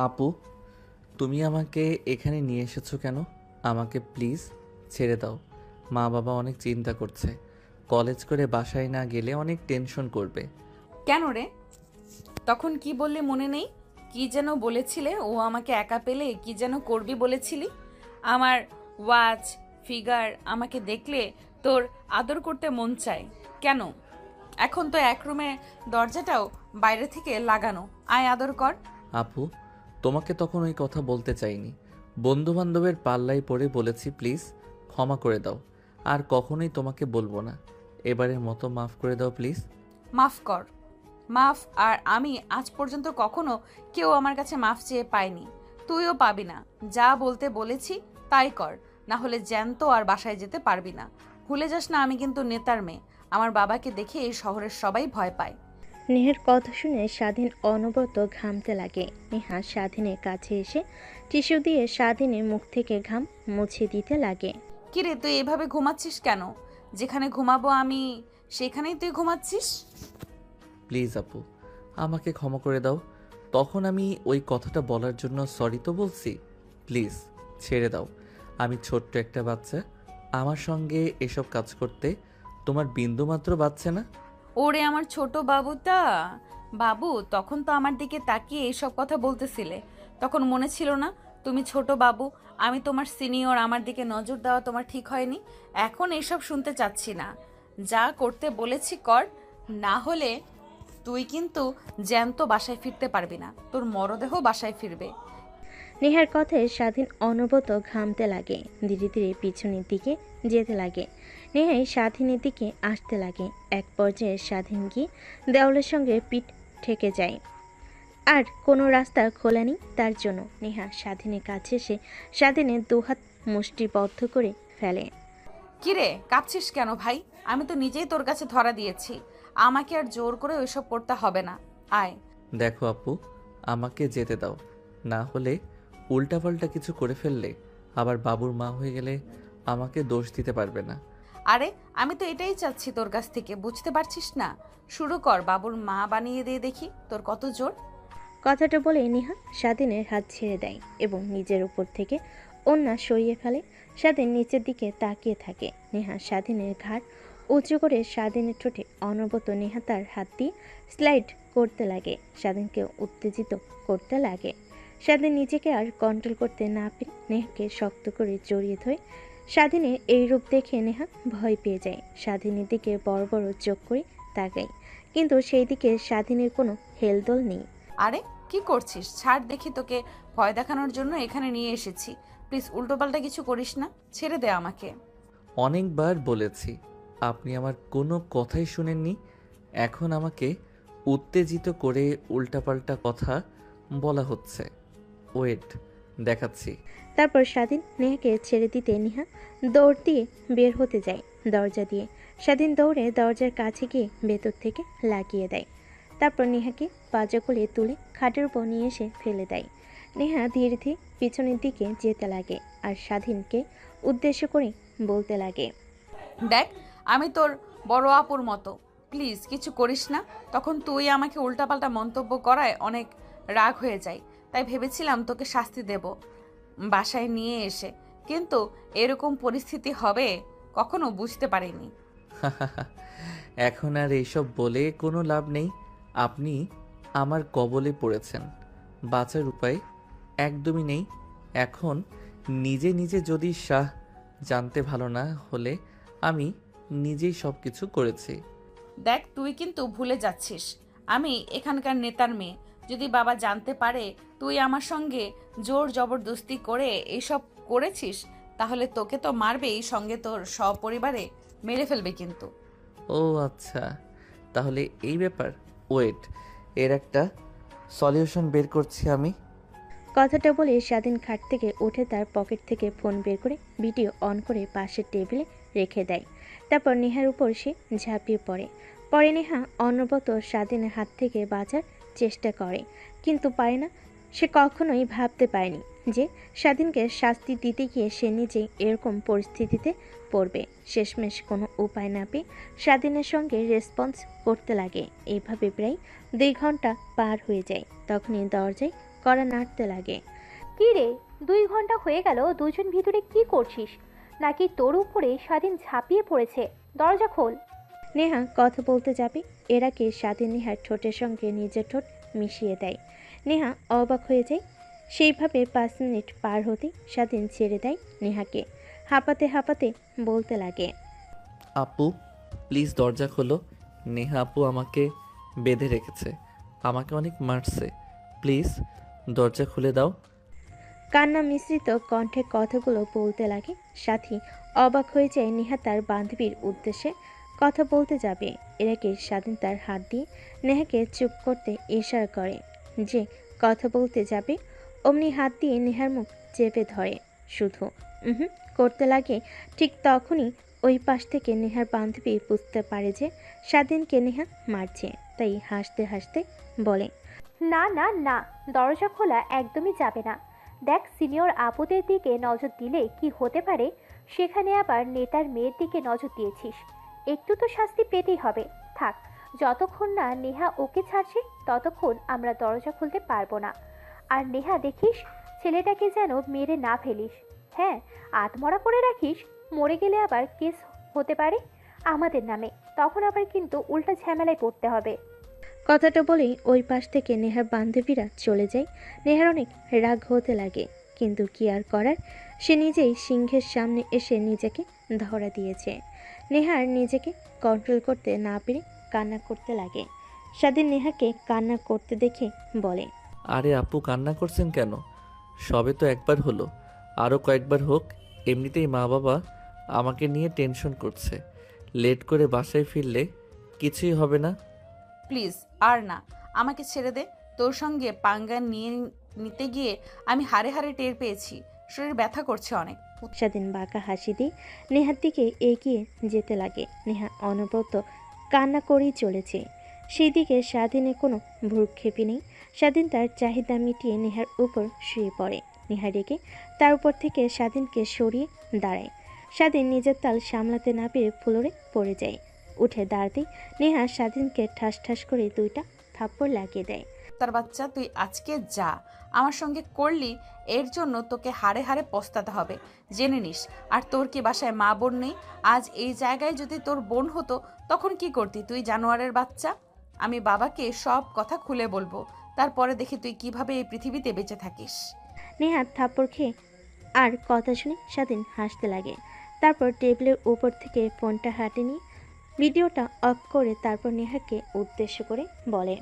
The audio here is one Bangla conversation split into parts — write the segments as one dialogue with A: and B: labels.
A: আপু, তুমি আমাকে এখানে নিয়ে এসেছো কেন? আমাকে প্লিজ ছেড়ে দাও। মা বাবা অনেক চিন্তা করছে। কলেজ করে বাসায় না গেলে অনেক টেনশন করবে।
B: কেন রে? তখন কি বললি মনে নেই? কি যেন বলেছিলে, ও আমাকে একা পেলে কি যেন করবি বলেছিলি? আমার ওয়াচ, ফিগার আমাকে দেখলে তোর আদর করতে মন চায় কেন? এখন তো এক রুমে দরজাটাও বাইরে থেকে লাগানো, আয় আদর কর।
A: আপু, তোমাকে তখন ওই কথা বলতে চাইনি। বন্ধু বান্ধবের পাল্লায় পড়ে বলেছি, প্লিজ ক্ষমা করে দাও। আর কখনোই তোমাকে বলবো না। এবারের মতো মাফ করে দাও প্লিজ।
B: মাফ কর। মাফ? আর আমি আজ পর্যন্ত কখনো কেউ আমার কাছে মাফ চেয়ে পাইনি, তুইও পাবি না। যা বলতে বলেছি তাই কর, না হলে জ্যান্ত আর বাসায় যেতে পারবি না। ভুলে যাস না, আমি কিন্তু নেতার মেয়ে। আমার বাবাকে দেখে এই শহরের সবাই ভয় পায়।
C: নেহার কথা শুনে স্বাধীন অনবরত ঘামতে লাগে। নেহা স্বাধীনের কাছে এসে টিস্যু দিয়ে স্বাধীনের মুখ থেকে ঘাম মুছে দিতে লাগে।
B: কিরে, তুই এভাবে ঘুমাচ্ছিস কেন? যেখানে ঘুমাবো আমি সেখানেই তুই ঘুমাচ্ছিস।
A: প্লিজ আপু, আমাকে ক্ষমা করে দাও। তখন আমি ওই কথাটা বলার জন্য সরি তো বলছি। প্লিজ ছেড়ে দাও। আমি ছোট্ট একটা বাচ্চা। আমার সঙ্গে এসব কাজ করতে তোমার বিন্দুমাত্র বাচ্চা না।
B: ওরে আমার ছোট বাবুটা! বাবু, তখন তো আমার দিকে তাকিয়ে এইসব কথা বলতেছিলে। তখন মনে ছিল না তুমি ছোট বাবু, আমি তোমার সিনিয়র, আমার দিকে নজর দেওয়া তোমার ঠিক হয়নি। এখন এইসব শুনতে চাচ্ছি না। যা করতে বলেছি কর, না হলে তুই কিন্তু জ্যান্ত বাসায় ফিরতে পারবি না, তোর মরদেহ বাসায় ফিরবে।
C: নেহার কথায় স্বাধীন অনবরত ঘামতে লাগে। ধীরে ধীরে পিছনের দিকে যেতে লাগে। নেহাই স্বাধীনের দিকে আসতে লাগে। এক পর্যায়ে স্বাধীন গিয়ে দেওয়ালের সঙ্গে পিঠ ঠেকে যায়। আর কোনো রাস্তা খোলা নেই তার জন্য। নেহা স্বাধীনের কাছে এসে স্বাধীনের দুহাত মুষ্টিবদ্ধ করে ফেলে।
B: কিরে, কাঁপছিস কেন ভাই? আমি তো নিজেই তোর কাছে ধরা দিয়েছি, আমাকে আর জোর করে ওইসব করতে হবে না। আয়।
A: দেখো আপু, আমাকে যেতে দাও। না হলে উল্টাপাল্টা কিছু করে ফেললে আবার বাবুর মা হয়ে গেলে আমাকে দোষ দিতে পারবে না।
B: আরে, আমি তো এটাই চাচ্ছি তোর কাছ থেকে, বুঝতে পারছিস না? শুরু কর, বাবুর মা বানিয়ে দিয়ে দেখি তোর কত জোর।
C: কথাটা বলে নেহা স্বাধীনের হাত ছেড়ে দেয় এবং নিজের উপর থেকে ওড়না সরিয়ে ফেলে। স্বাধীন নিচের দিকে তাকিয়ে থাকে। নেহা স্বাধীনের ঘাড় উঁচু করে স্বাধীনের ঠোঁটে অনবরত নেহা তার হাত দিয়ে স্লাইড করতে লাগে, স্বাধীনকে উত্তেজিত করতে লাগে। স্বাধীন নিজেকে আর কন্ট্রোল করতে না পেরে নেহাকে শক্ত করে জড়িয়ে ধরে। স্বাধীনের এই রূপ দেখে নেহা ভয় পেয়ে যায়। স্বাধীনের দিকে বড় বড় চোখ করে তাকায়, কিন্তু সেই দিকে স্বাধীনের কোনো হেলদোল নেই।
B: আরে, কি করছিস? ছাড় দেখি, তোকে ভয় দেখানোর জন্য এখানে নিয়ে এসেছি। প্লিজ উল্টোপাল্টা কিছু করিস না, ছেড়ে দে আমাকে।
A: অনেকবার বলেছি, আপনি আমার কোনো কথাই শুনেননি। এখন আমাকে উত্তেজিত করে উল্টাপাল্টা কথা বলা হচ্ছে। ওয়েট, দেখাচ্ছি।
C: তারপর স্বাধীন নেহাকে ছেড়ে দিতে নেহা দৌড় দিয়ে বের হতে যায় দরজা দিয়ে। স্বাধীন দৌড়ে দরজার কাছে গিয়ে ভেতর থেকে লাগিয়ে দেয়। তারপর নেহাকে পাজা কোলে তুলে খাটের উপর নিয়ে এসে ফেলে দেয়। নেহা ধীরে ধীরে পিছনের দিকে যেতে লাগে আর স্বাধীনকে উদ্দেশ্য করে বলতে লাগে।
B: দেখ, আমি তোর বড় আপুর মতো, প্লিজ কিছু করিস না। তখন তুই আমাকে উল্টাপাল্টা মন্তব্য করায় অনেক রাগ হয়ে যায়, তাই ভেবেছিলাম তোকে শাস্তি দেব বাসায় নিয়ে এসে, কিন্তু এরকম পরিস্থিতি হবে কখনো বুঝতে পারিনি।
A: এখন আর এইসব বলে কোনো লাভ নেই। আপনি আমার কবলে পড়েছেন। বাঁচার উপায় একদমই নেই। এখন নিজে নিজে যদি জানতে ভালো না হলে আমি নিজেই সব কিছু করেছি।
B: দেখ, তুই কিন্তু ভুলে যাচ্ছিস, আমি এখানকার নেতার মেয়ে। যদি বাবা জানতে পারে তুই আমার সঙ্গে জোর জবরদস্তি করে এইসব করেছিস, তাহলে তোকে তো মারবেই, সঙ্গে তোর সপরিবারে মেরে ফেলবে কিন্তু।
A: ও আচ্ছা, তাহলে এই ব্যাপার। ওয়েট, এর একটা সলিউশন বের করছি আমি।
C: কথাটা বলে স্বাধীন খাট থেকে উঠে তার পকেট থেকে ফোন বের করে ভিডিও অন করে পাশের টেবিলে রেখে দেয়। তারপর নেহার উপর সে ঝাঁপিয়ে পড়ে। পরে নেহা অনবরত স্বাধীনের হাত থেকে বাঁচার চেষ্টা করে, কিন্তু পারে না। সে কখনোই ভাবতে পারেনি যে স্বাধীনকে শাস্তি দিতে গিয়ে সে নিজেই এরকম পরিস্থিতিতে পড়বে। শেষমেশ কোনো উপায় না পেয়ে স্বাধীনের সঙ্গে রেসপন্স করতে লাগে। এইভাবে প্রায় 2 ঘন্টা পার হয়ে যায়। তখনই দরজায় কড়া নাড়তে লাগে।
D: কি রে, 2 ঘন্টা হয়ে গেল দুজন ভিতরে কি করছিস? নাকি তোর উপরে স্বাধীন ঝাঁপিয়ে পড়েছে? দরজা খোল।
C: নেহা কথা বলতে যাবে এর আগে স্বাধীন নেহার ঠোঁটের সঙ্গে নিজের ঠোঁট মিশিয়ে দেয়। নেহা অবাক হয়ে যায়। সেইভাবে 5 মিনিট পার হতেই স্বাধীন ছেড়ে দেয় নেহাকে। হাঁপাতে হাঁপাতে বলতে লাগে,
A: আপু প্লিজ দরজা খোলো। নেহা আপু আমাকে বেঁধে রেখেছে, আমাকে অনেক মারছে, প্লিজ দরজা খুলে দাও।
C: কান্না মিশ্রিত কণ্ঠে কথাগুলো বলতে লাগে। সাথী অবাক হয়ে যায় নেহা তার বান্ধবীর উদ্দেশ্যে কথা বলতে যাবে এর আগে স্বাধীন তার হাত দিয়ে নেহাকে চুপ করতে ইশারা করে যে কথা বলতে যাবে। অমনি হাত দিয়ে নেহার মুখ চেপে ধরে, শুধু করতে লাগে। ঠিক তখনই ওই পাশ থেকে নেহার বান্ধবী বুঝতে পারে যে স্বাধীনকে নেহা মারছে, তাই হাসতে হাসতে বলে,
D: না না না, দরজা খোলা একদমই যাবে না। দেখ, সিনিয়র আপুদের দিকে নজর দিলে কি হতে পারে, সেখানে আবার নেতার মেয়ের দিকে নজর দিয়েছিস। একটু তো শাস্তি পেতেই হবে। থাক, যতক্ষণ না নেহা ওকে ছাড়ছে ততক্ষণ আমরা দরজা খুলতে পারবো না। আর নেহা দেখিস, ছেলেটাকে যেন মেরে না ফেলিস। হ্যাঁ, আত্মরা করে রাখিস, মরে গেলে আবার কেস হতে পারে আমাদের নামে, তখন আবার কিন্তু উল্টা ঝামেলায় পড়তে হবে।
C: কথাটা বলেই ওই পাশ থেকে নেহার বান্ধবীরা চলে যায়। নেহার অনেক রাগ হতে লাগে, কিন্তু কি আর করার, সে নিজেই সিংহের সামনে এসে নিজেকে ধরা দিয়েছে। নেহার নিজেকে কন্ট্রোল করতে না পেরে কান্না করতে লাগে। স্বাধীন নেহাকে কান্না করতে দেখে বলে,
A: আরে আপু কান্না করছেন কেন? সবে তো একবার হলো, আরও কয়েকবার হোক। এমনিতেই মা বাবা আমাকে নিয়ে টেনশন করছে, লেট করে বাসায় ফিরলে কিছুই হবে না।
B: প্লিজ আর না, আমাকে ছেড়ে দে। তোর সঙ্গে পাঙ্গা নিতে গিয়ে আমি হাড়ে হাড়ে টের পেয়েছি, শরীর ব্যথা করছে অনেক।
C: স্বাধীন বাঁকা হাসি দিয়ে নেহার দিকে এগিয়ে যেতে লাগে। নেহা অনবরত কান্না করেই চলেছে। সেই দিকে স্বাধীনের কোনো ভ্রুক্ষেপই নেই। স্বাধীন তার চাহিদা মিটিয়ে নেহার উপর শুয়ে পড়ে। নেহা রেগে তার উপর থেকে স্বাধীনকে সরিয়ে দাঁড়ায়। স্বাধীন নিজের তাল সামলাতে না পেরে ফ্লোরে পড়ে যায়। উঠে দাঁড়াতেই নেহা স্বাধীনকে ঠাস ঠাস করে 2টা থাপ্পড় লাগিয়ে দেয়।
B: তার বাচ্চা, তুই আজকে যা আমার সঙ্গে করলি, এর জন্য তোকে হাড়ে হাড়ে পস্তাতে হবে, জেনে নিস। আর তোর কি বাসায় মা বোন নেই? আজ এই জায়গায় যদি তোর বোন হতো তখন কি করতি তুই, জানোয়ারের বাচ্চা? আমি বাবাকে সব কথা খুলে বলবো, তারপরে দেখি তুই কিভাবে এই পৃথিবীতে বেঁচে থাকিস।
C: নেহা থাপ্পড় খেয়ে আর কথা শুনে স্বাধীন হাসতে লাগে। তারপর টেবিলের উপর থেকে ফোনটা হাতে নিয়ে ভিডিওটা অফ করে তারপর নেহাকে উদ্দেশ্য করে বলে,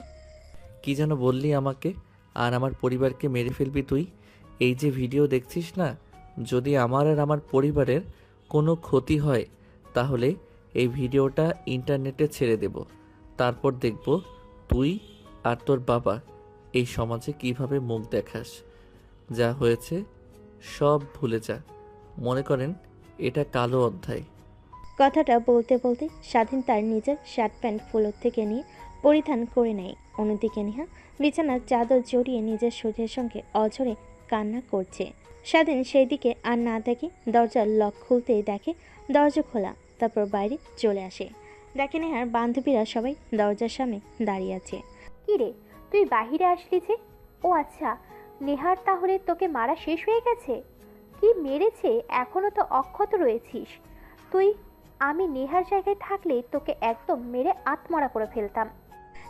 A: কি যেন বললি আমাকে আর আমার পরিবারকে মেরে ফেলবি তুই? এই যে ভিডিও দেখছিস না, যদি আমার আর আমার পরিবারের কোনো ক্ষতি হয় তাহলে এই ভিডিওটা ইন্টারনেটে ছেড়ে দেব। তারপর দেখব তুই আর তোর বাবা এই সমাজে কিভাবে মুখ দেখাস। যা হয়েছে সব ভুলে যা, মনে করেন এটা কালো অধ্যায়।
C: কথাটা বলতে বলতে স্বাধীন তার নিজের শার্ট প্যান্ট ফ্লোর থেকে নিয়ে পরিধান করে নেয়। অন্যদিকে নেহা বিছানার চাদর জড়িয়ে নিজের শরীরের সঙ্গে অঝরে কান্না করছে। স্বাধীন সেই দিকে আর না দেখে দরজার লক খুলতেই দেখে দরজা খোলা। তারপর বাইরে চলে আসে, দেখে নেহার বান্ধবীরা সবাই দরজার সামনে দাঁড়িয়ে আছে।
D: কি রে, তুই বাহিরে আসলি যে? ও আচ্ছা, নেহার তাহলে তোকে মারা শেষ হয়ে গেছে? কি মেরেছে, এখনো তো অক্ষত রয়েছিস তুই। আমি নেহার জায়গায় থাকলে তোকে একদম মেরে আত্মরা করে ফেলতাম।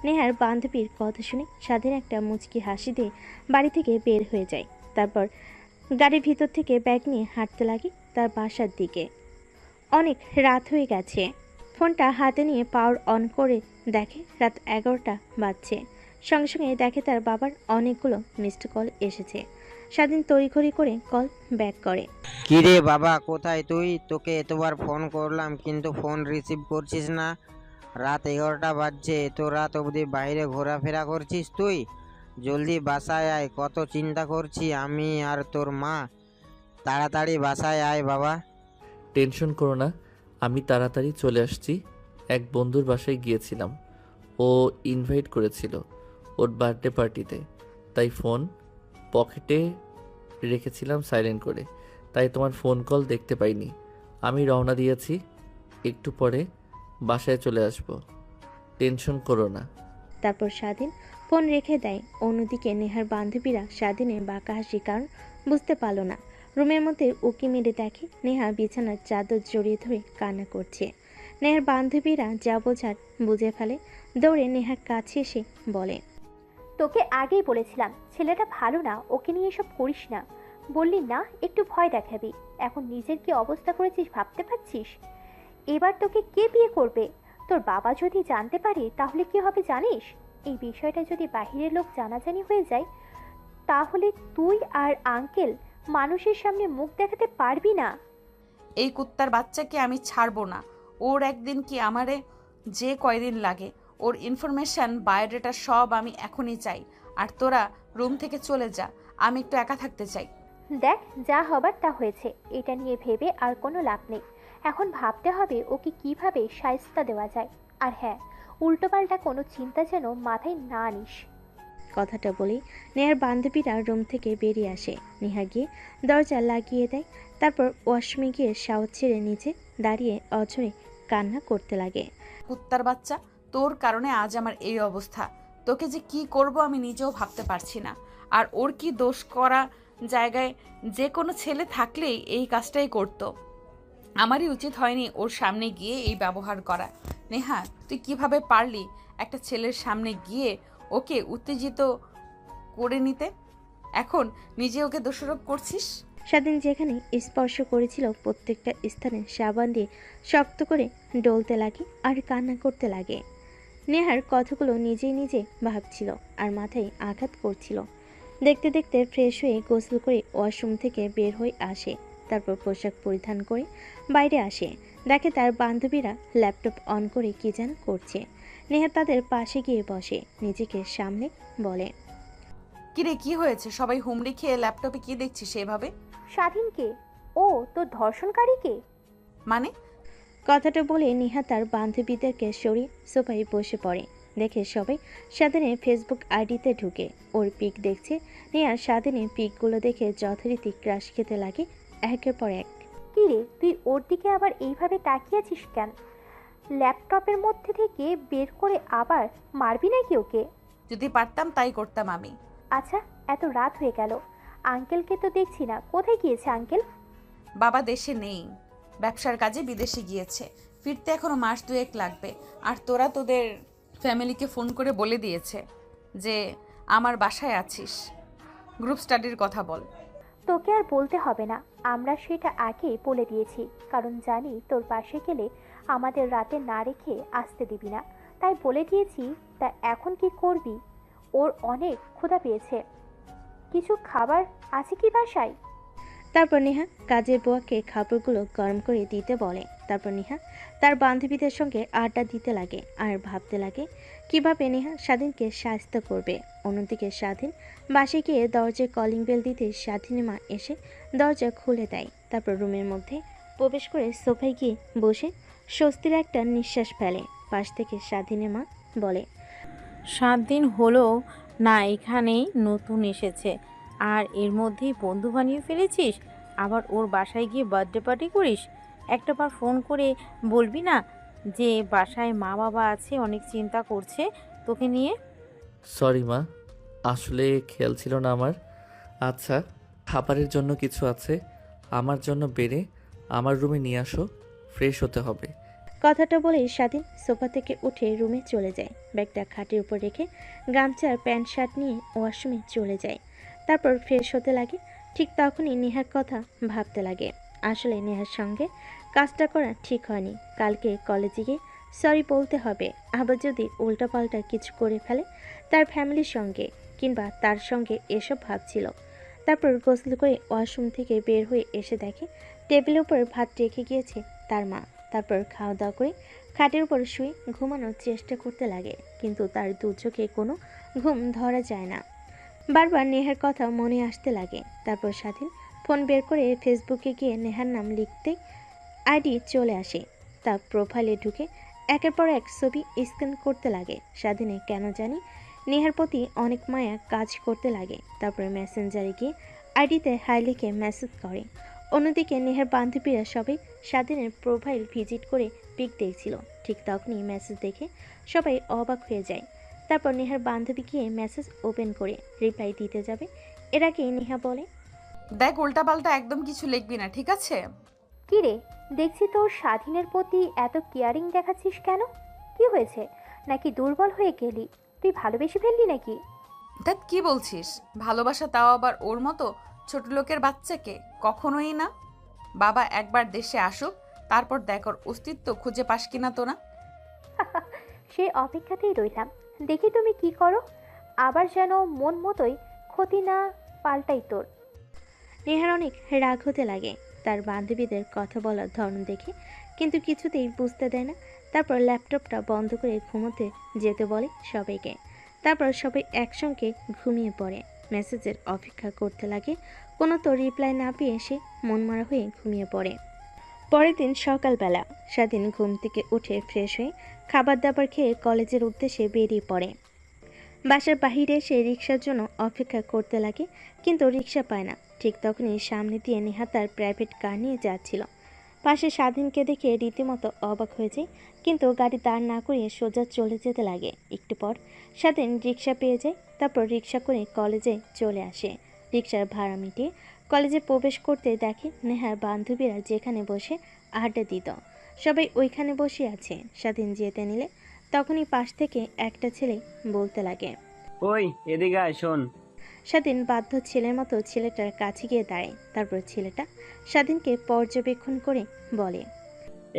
C: নেহার বান্ধবীর কথা শুনে স্বাধীন একটা মুচকি হাসি দিয়ে বাড়ি থেকে বের হয়ে যায়। তারপর গাড়ির ভিতর থেকে ব্যাগ নিয়ে হাঁটতে লাগে তার বাসার দিকে। অনেক রাত হয়ে গেছে। ফোনটা হাতে নিয়ে পাওয়ার অন করে দেখে রাত 11টা বাজছে। সঙ্গে সঙ্গে দেখে তার বাবার অনেকগুলো মিসড কল এসেছে। স্বাধীন তড়িঘড়ি করে কল ব্যাক করে।
E: কি রে বাবা, কোথায় তুই? তোকে এতবার ফোন করলাম কিন্তু ফোন রিসিভ করছিস না। রাত 11টা বাজছে, এত রাত অবধি বাইরে ঘোরাফেরা করছিস তুই? জলদি বাসায় আয়, কত চিন্তা করছি আমি আর তোর মা। তাড়াতাড়ি বাসায় আয় বাবা।
A: টেনশন করো না, আমি তাড়াতাড়ি চলে আসছি। এক বন্ধুর বাসায় গিয়েছিলাম, ও ইনভাইট করেছিল ওর বার্থডে পার্টিতে, তাই ফোন পকেটে রেখেছিলাম সাইলেন্ট করে, তাই তোমার ফোন কল দেখতে পাইনি। আমি রওনা দিয়েছি, একটু পরে বাসায় চলে আসব, টেনশন করো না।
C: তারপর স্বাধীন ফোন রেখে দেয়। অন্যদিকে নেহার বান্ধবীরা স্বাধীনের বাঁকা হাসি কারণ বুঝতে পারল না। রুমের মধ্যে উকি মেরে দেখে নেহা বিছানার চাদর জড়িয়ে ধরে কান্না করছে। নেহার বান্ধবীরা যা বোঝার বুঝে ফেলে। দৌড়ে নেহার কাছে এসে বলে,
D: তোকে আগেই বলেছিলাম ছেলেটা ভালো না, ওকে নিয়ে এসব করিস না। বললি না একটু ভয় দেখাবি, এখন নিজের কি অবস্থা করেছিস ভাবতে পারছিস? এবার তোকে কে বিয়ে করবে? তোর বাবা যদি জানতে পারে তাহলে কি হবে জানিস? এই বিষয়টা যদি বাহিরের লোক জানাজানি হয়ে যায় তাহলে তুই আর আঙ্কেল মানুষের সামনে মুখ দেখাতে পারবি না।
B: এই কুত্তার বাচ্চাকে আমি ছাড়বো না। ওর একদিন কি আমারে যে কয়দিন লাগে, ওর ইনফরমেশন বায়োডাটা সব আমি এখনই চাই। আর তোরা রুম থেকে চলে যা, আমি একটু একা থাকতে চাই।
D: দেখ যা হবার তা হয়েছে, এটা নিয়ে ভেবে আর কোনো লাভ নেই। এখন ভাবতে হবে ওকে কিভাবে শায়েস্তা দেওয়া যায়। আর হ্যাঁ, উল্টোপাল্টা কোনো চিন্তা যেন মাথায় না আনিস।
C: কথাটা বলেই নেহার বান্ধবীরা রুম থেকে বেরিয়ে আসে। নেহা গিয়ে দরজা লাগিয়ে দেয়। তারপর ওয়াশরুমে গিয়ে শাওয়ার ছেড়ে নিচে দাঁড়িয়ে অঝরে কান্না করতে লাগে।
B: কুত্তার বাচ্চা, তোর কারণে আজ আমার এই অবস্থা। তোকে যে কি করব আমি নিজেও ভাবতে পারছি না। আর ওর কি দোষ? করা জায়গায় যে কোনো ছেলে থাকলেই এই কাজটাই করতো। আমারই উচিত হয়নি ওর সামনে গিয়ে এই ব্যবহার করা। নেহা, তুই কিভাবে পারলি একটা ছেলের সামনে গিয়ে ওকে উত্তেজিত করে নিতে? এখন নিজে ওকে দোষারোপ করছিস।
C: স্বাধীন যেখানে স্পর্শ করেছিল প্রত্যেকটা স্থানে সাবান দিয়ে শক্ত করে ডলতে লাগে আর কান্না করতে লাগে। নেহার কথাগুলো নিজেই নিজে ভাবছিল আর মাথায় আঘাত করছিল। দেখতে দেখতে ফ্রেশ হয়ে গোসল করে ওয়াশরুম থেকে বের হয়ে আসে। তারপর পোশাক পরিধান করে বাইরে আসে। দেখে তার বান্ধবীরা ল্যাপটপ অন করে কি যেন করছে। নেহা তাদের পাশে গিয়ে বসে, নিজেকে সামনে বলে,
B: কিরে, কি হয়েছে? সবাই হুমড়ি খেয়ে ল্যাপটপে কি দেখছিস এভাবে?
D: স্বাধীনকে? ও তোর ধর্ষণকারীকে?
B: মানে?
C: কথাটা বলে নেহা তার বান্ধবীদেরকে সরিয়ে সোফায় বসে পড়ে। দেখে সবাই স্বাধীনের ফেসবুক আইডিতে ঢুকে ওর পিক দেখছে। নেহা স্বাধীনের পিকগুলো দেখে যথারীতি ক্রাশ খেতে লাগে একের পর এক।
D: কি রে, তুই ওর দিকে আবার এইভাবে তাকিয়ে আছিস কেন? ল্যাপটপের মধ্যে থেকে বের করে আবার মারবি নাকি ওকে?
B: যদি পারতাম তাই করতাম আমি।
D: আচ্ছা, এত রাত হয়ে গেল, আঙ্কেলকে তো দেখছি না, কোথায় গিয়েছে আঙ্কেল?
B: বাবা দেশে নেই, ব্যবসার কাজে বিদেশে গিয়েছে। ফিরতে এখনো মাস দুয়েক লাগবে। আর তোরা তোদের ফ্যামিলিকে ফোন করে বলে দিয়েছে যে আমার বাসায় আছিস। গ্রুপ স্টাডির কথা বল।
D: তোকে আর বলতে হবে না, আমরা সেটা আগেই বলে দিয়েছি, কারণ জানি তোর পাশে গেলে আমাদের রাতে না রেখে আসতে দিবি না, তাই বলে দিয়েছি। তা এখন কি করবি? ওর অনেক ক্ষুধা পেয়েছে, কিছু খাবার আছে কি বাসায়?
C: তারপর নেহা কাজের বুয়াকে খাবারগুলো গরম করে দিতে বলে। তারপর নেহা তার বান্ধবীদের সঙ্গে আড্ডা দিতে লাগে আর ভাবতে লাগে কিভাবে নেহা স্বাধীনকে সাহায্য করবে। অন্যদিকে স্বাধীন বাসে গিয়ে দরজায় কলিং বেল দিতে স্বাধীনের মা এসে দরজা খুলে দেয়। তারপর রুমের মধ্যে প্রবেশ করে সোফায় গিয়ে বসে স্বস্তির একটা নিঃশ্বাস ফেলে। পাশ থেকে স্বাধীনের মা বলে,
F: 7 দিন হলো না এখানেই নতুন এসেছে, আর এর মধ্যেই বন্ধু বানিয়ে ফেলেছিস। আবার ওর বাসায় গিয়ে বার্থডে পার্টি করিস। একটাবার ফোন করে বলবি না যে বাসায় মা বাবা আছে, অনেক চিন্তা করছে তোকে নিয়ে?
A: সরি মা, আসলে খেয়াল ছিল না আমার। আচ্ছা, খাবারের জন্য কিছু আছে, আমার জন্য বেড়ে আমার রুমে নিয়ে আসো, ফ্রেশ হতে হবে।
C: কথাটা বলে স্বাধীন সোফা থেকে উঠে রুমে চলে যায়। ব্যাগটা খাটের উপর রেখে গামছার প্যান্ট শার্ট নিয়ে ওয়াশরুমে চলে যায়। তারপর ফ্রেশ হতে লাগে। ঠিক তখনই নেহার কথা ভাবতে লাগে। আসলে নেহার সঙ্গে কাজটা করা ঠিক হয়নি। কালকে কলেজে গিয়ে সরি বলতে হবে। আবার যদি উল্টাপাল্টা কিছু করে ফেলে তার ফ্যামিলির সঙ্গে কিংবা তার সঙ্গে, এসব ভাবছিল। তারপর গোসল করে ওয়াশরুম থেকে বের হয়ে এসে দেখে টেবিলের উপর ভাত রেখে গিয়েছে তার মা। তারপর খাওয়া দাওয়া করে খাটের উপর শুয়ে ঘুমানোর চেষ্টা করতে লাগে, কিন্তু তার দু চোখে কোনো ঘুম ধরা যায় না। বারবার নেহার কথা মনে আসতে লাগে। তারপর স্বাধীন ফোন বের করে ফেসবুকে গিয়ে নেহার নাম লিখতে আইডি চলে আসে। তার প্রোফাইলে ঢুকে একের পর এক ছবি স্ক্যান করতে লাগে। স্বাধীনে কেন জানি নেহার প্রতি অনেক মায়া কাজ করতে লাগে। তারপর মেসেঞ্জারে গিয়ে আইডিতে হাই লিখে মেসেজ করে। অন্যদিকে নেহার বান্ধবীরা সবাই স্বাধীনের প্রোফাইল ভিজিট করে পিক দেখছিল। ঠিক তখনই মেসেজ দেখে সবাই অবাক হয়ে যায়। তারপর নেহার বান্ধবী গিয়ে মেসেজ ওপেন করে রিপ্লাই দিতে যাবে, এর আগে নেহা বলে,
B: দেখ উল্টাপাল্টা একদম কিছু লিখবি না, ঠিক আছে?
D: কি রে, দেখছি তোর স্বাধীনের প্রতি এত কেয়ারিং দেখাচ্ছিস কেন? কি হয়েছে? নাকি দুর্বল হয়ে গেলি? তুই ভালোবেসে ফেললি নাকি?
B: দেখ কি বলছিস? ভালোবাসা, তাও আবার ওর মতো ছোট লোকের বাচ্চাকে? কখনোই না। বাবা একবার দেশে আসুক, তারপর দেখ ওর অস্তিত্ব খুঁজে পাস কিনা তোরা।
D: সেই অপেক্ষাতেই রইলাম, দেখি তুমি কি করো। আবার যেন মন মতোই ক্ষতি না পাল্টাই তোর।
C: নেহার অনেক রাগ হতে লাগে তার বান্ধবীদের কথা বলার ধরন দেখে, কিন্তু কিছুতেই বুঝতে দেয় না। তারপর ল্যাপটপটা বন্ধ করে ঘুমোতে যেতে বলে সবাইকে। তারপর সবাই একসঙ্গে ঘুমিয়ে পড়ে। মেসেজের অপেক্ষা করতে লাগে, কোনো তো রিপ্লাই না পেয়ে সে মনমরা হয়ে ঘুমিয়ে পড়ে। পরের দিন সকালবেলা স্বাধীন ঘুম থেকে উঠে ফ্রেশ হয়ে খাবার দাবার খেয়ে কলেজের উদ্দেশ্যে বেরিয়ে পড়ে। বাসার বাহিরে সে রিক্সার জন্য অপেক্ষা করতে লাগে, কিন্তু রিক্সা পায় না। ঠিক তখনই সামনে দিয়ে নেহা তার প্রাইভেট কার নিয়ে যাচ্ছিল। পাশে স্বাধীনকে দেখে রীতিমতো অবাক হয়ে যায়, কিন্তু গাড়ি দাঁড় না করিয়ে সোজা চলে যেতে লাগে। একটু পর স্বাধীন রিক্সা পেয়ে যায়, তারপর রিক্সা করে কলেজে চলে আসে। রিক্সার ভাড়া মিটিয়ে কলেজে প্রবেশ করতে দেখে নেহার বান্ধবীরা যেখানে বসে আড্ডা দিত সবাই ওইখানে বসে আছে। স্বাধীন যেতে নিলে তখনই পাশ থেকে একটা ছেলে বলতে লাগে,
G: ওই এদিকে আয়, শোন।
C: স্বাধীন বাধ্য ছেলের মতো ছেলেটার কাছে গিয়ে দাঁড়ায়। তারপর ছেলেটা স্বাধীনকে পর্যবেক্ষণ করে বলে,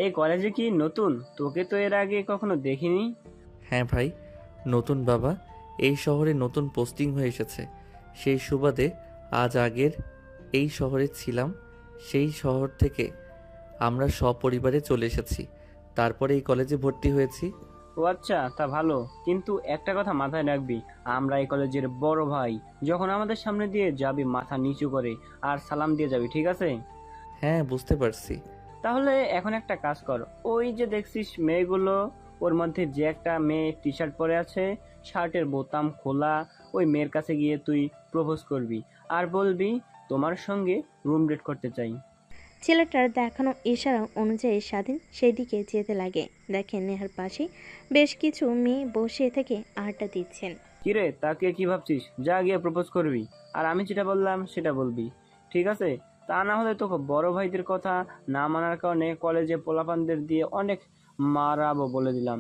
G: এই কলেজে কি নতুন? তোকে তো এর আগে কখনো দেখিনি।
A: হ্যাঁ ভাই, নতুন বাবা। এই শহরে নতুন পোস্টিং হয়ে এসেছে, সেই সুবাদে আজ আগের এই শহরে ছিলাম। সেই শহর থেকে আমরা সপরিবারে চলে এসেছি, তারপরে এই কলেজে ভর্তি হয়েছি।
G: ও আচ্ছা, তা ভালো। কিন্তু একটা কথা মাথায় রাখবি, আমরা এই কলেজের বড় ভাই। যখন আমাদের সামনে দিয়ে যাবি মাথা নিচু করে আর সালাম দিয়ে যাবি, ঠিক আছে?
A: হ্যাঁ, বুঝতে পারছি।
G: তাহলে এখন একটা কাজ কর, ওই যে দেখছিস মেয়েগুলো, ওর মধ্যে যে একটা মেয়ে টি শার্ট পরে আছে, শার্টের বোতাম খোলা, ওই মেয়ের কাছে গিয়ে তুই প্রপোজ করবি আর বলবি তোমার সঙ্গে রুম ডেট করতে চাই।
C: ছেলেটার দেখানো ইশারা অনুযায়ী স্বাধীন সেই দিকে যেতে লাগে। দেখেন নেহার পাশে বেশ কিছু মেয়ে বসে থেকে আড্ডা দিচ্ছেন।
G: কিরে, তাকে কি ভাবছিস? যা গিয়ে প্রপোজ করবি, আর আমি যেটা বললাম সেটা বলবি, ঠিক আছে? তা না হলে তোকে বড় ভাইদের কথা না মানার কারণে কলেজে পোলাপানদের দিয়ে অনেক মারাবো, বলে দিলাম।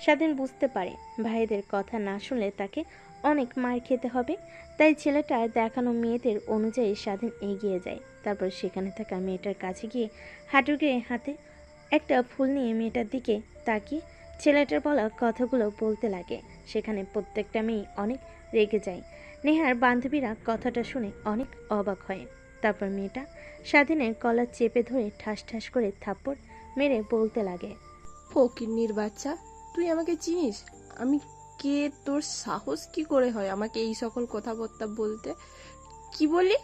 C: স্বাধীন বুঝতে পারে ভাইদের কথা না শুনলে তাকে অনেক মার খেতে হবে, তাই ছেলেটা দেখানো মেয়েদের অনুযায়ী স্বাধীন এগিয়ে যায়। তারপর সেখানে থাকা মেয়েটার কাছে গিয়ে হাঁটু গেড়ে হাতে একটা ফুল নিয়ে মেয়েটার দিকে তাকিয়ে ছেলেটার বলা কথাগুলো বলতে লাগে। সেখানে প্রত্যেকটা মেয়ে অনেক রেগে যায়। নেহার বান্ধবীরা কথাটা শুনে অনেক অবাক হয়। তারপর মেয়েটা স্বাধীনের কলার চেপে ধরে ঠাস ঠাস করে থাপ্পড় মেরে বলতে লাগে,
H: ফকিন্নির বাচ্চা, তুই আমাকে চিনিস? আমি কে? তোর সাহস কি করে হয় আমাকে এই সকল কথাবার্তা বলতে? কি বলি?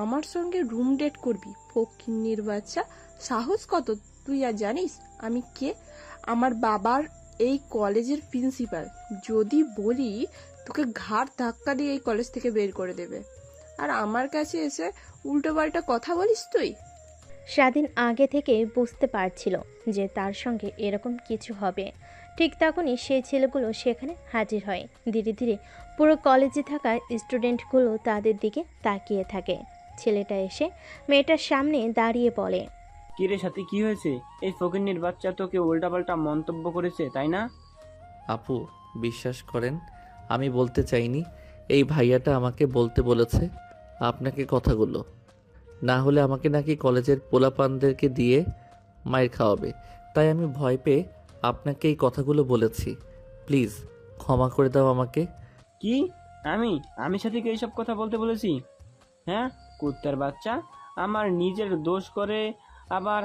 H: আমার সঙ্গে রুম ডেট করবি? ফকিন্নির বাচ্চা, সাহস কত? তুই আর জানিস আমি কে? আমার বাবার এই কলেজের প্রিন্সিপাল। যদি বলি তোকে ঘাড় ধাক্কা দিয়ে এই কলেজ থেকে বের করে দেবে, আর আমার কাছে এসে উল্টোপাল্টা কথা বলিস তুই?
C: স্বাধীন আগে থেকে বুঝতে পারছিল যে তার সঙ্গে এরকম কিছু হবে। ঠিক তখনই সেই ছেলেগুলো সেখানে হাজির হয়। ধীরে ধীরে পুরো কলেজে থাকা স্টুডেন্টগুলো তাদের দিকে তাকিয়ে থাকে। ছেলেটা এসে মেয়েটার সামনে দাঁড়িয়ে বলে,
G: কিরে সাথী, কি হয়েছে? এই ফকিন্নির বাচ্চা তোকে উল্টাপাল্টা মন্তব্য করেছে, তাই না?
A: আপু, বিশ্বাস করেন, আমি বলতে চাইনি। এই ভাইয়াটা আমাকে বলতে বলেছে আপনাকে কথাগুলো, না হলে আমাকে নাকি কলেজের পোলাপানদেরকে দিয়ে মাইর খাওয়াবে। তাই আমি ভয় পেয়ে আপনাকে এই কথাগুলো বলেছি। প্লিজ ক্ষমা করে দাও আমাকে।
G: কি? আমি আমি সাথীকে এইসব কথা বলতে বলেছি? হ্যাঁ, কুত্তার বাচ্চা, আমার নিজের দোষ করে আবার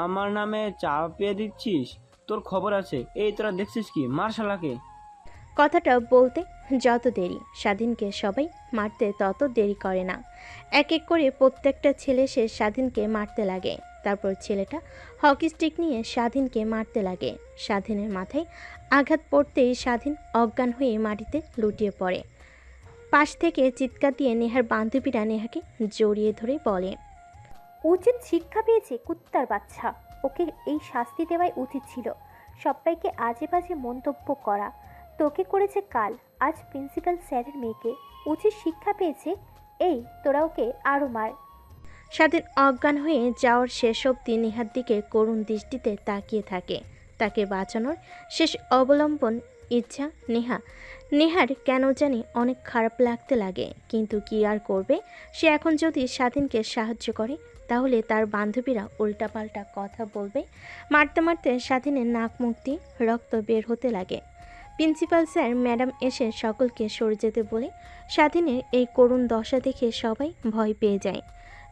G: আমার নামে চাপিয়ে দিচ্ছিস? তোর খবর আছে। এই তোরা দেখছিস কি? মার শালাকে।
C: কথাটা বলতে যত দেরি স্বাধীনকে সবাই মারতে তত দেরি করে না। এক এক করে প্রত্যেকটা ছেলে সে স্বাধীনকে মারতে লাগে। তারপর ছেলেটা হকি স্টিক নিয়ে স্বাধীনকে মারতে লাগে। স্বাধীনের মাথায় আঘাত পড়তেই স্বাধীন অজ্ঞান হয়ে মাটিতে লুটিয়ে পড়ে। পাশ থেকে চিৎকার দিয়ে নেহার বান্ধবীরা নেহাকে জড়িয়ে ধরে বলে,
D: উচিত শিক্ষা পেয়েছে কুত্তার বাচ্চা, ওকে এই শাস্তি দেওয়াই উচিত ছিল। সবাইকে আজে বাজে মন্তব্য করা তোকে করেছে কাল, আজ প্রিন্সিপাল স্যারের মেয়েকে, উচিত শিক্ষা পেয়েছে। এই তোরা ওকে আরও মার।
C: স্বাধীন অজ্ঞান হয়ে যাওয়ার শেষ অবধি নেহার দিকে করুণ দৃষ্টিতে তাকিয়ে থাকে। তাকে বাঁচানোর শেষ অবলম্বন ইচ্ছা নেহার কেন জানি অনেক খারাপ লাগতে লাগে, কিন্তু কি আর করবে। সে এখন যদি স্বাধীনকে সাহায্য করে তাহলে তার বান্ধবীরা উল্টাপাল্টা কথা বলবে। মারতে মারতে স্বাধীনের নাক মুখ দিয়ে রক্ত বের হতে লাগে। প্রিন্সিপাল স্যার ম্যাডাম এসে সকলকে সরে যেতে বলে স্বাধীনের এই করুণ দশা দেখে সবাই ভয় পেয়ে যায়।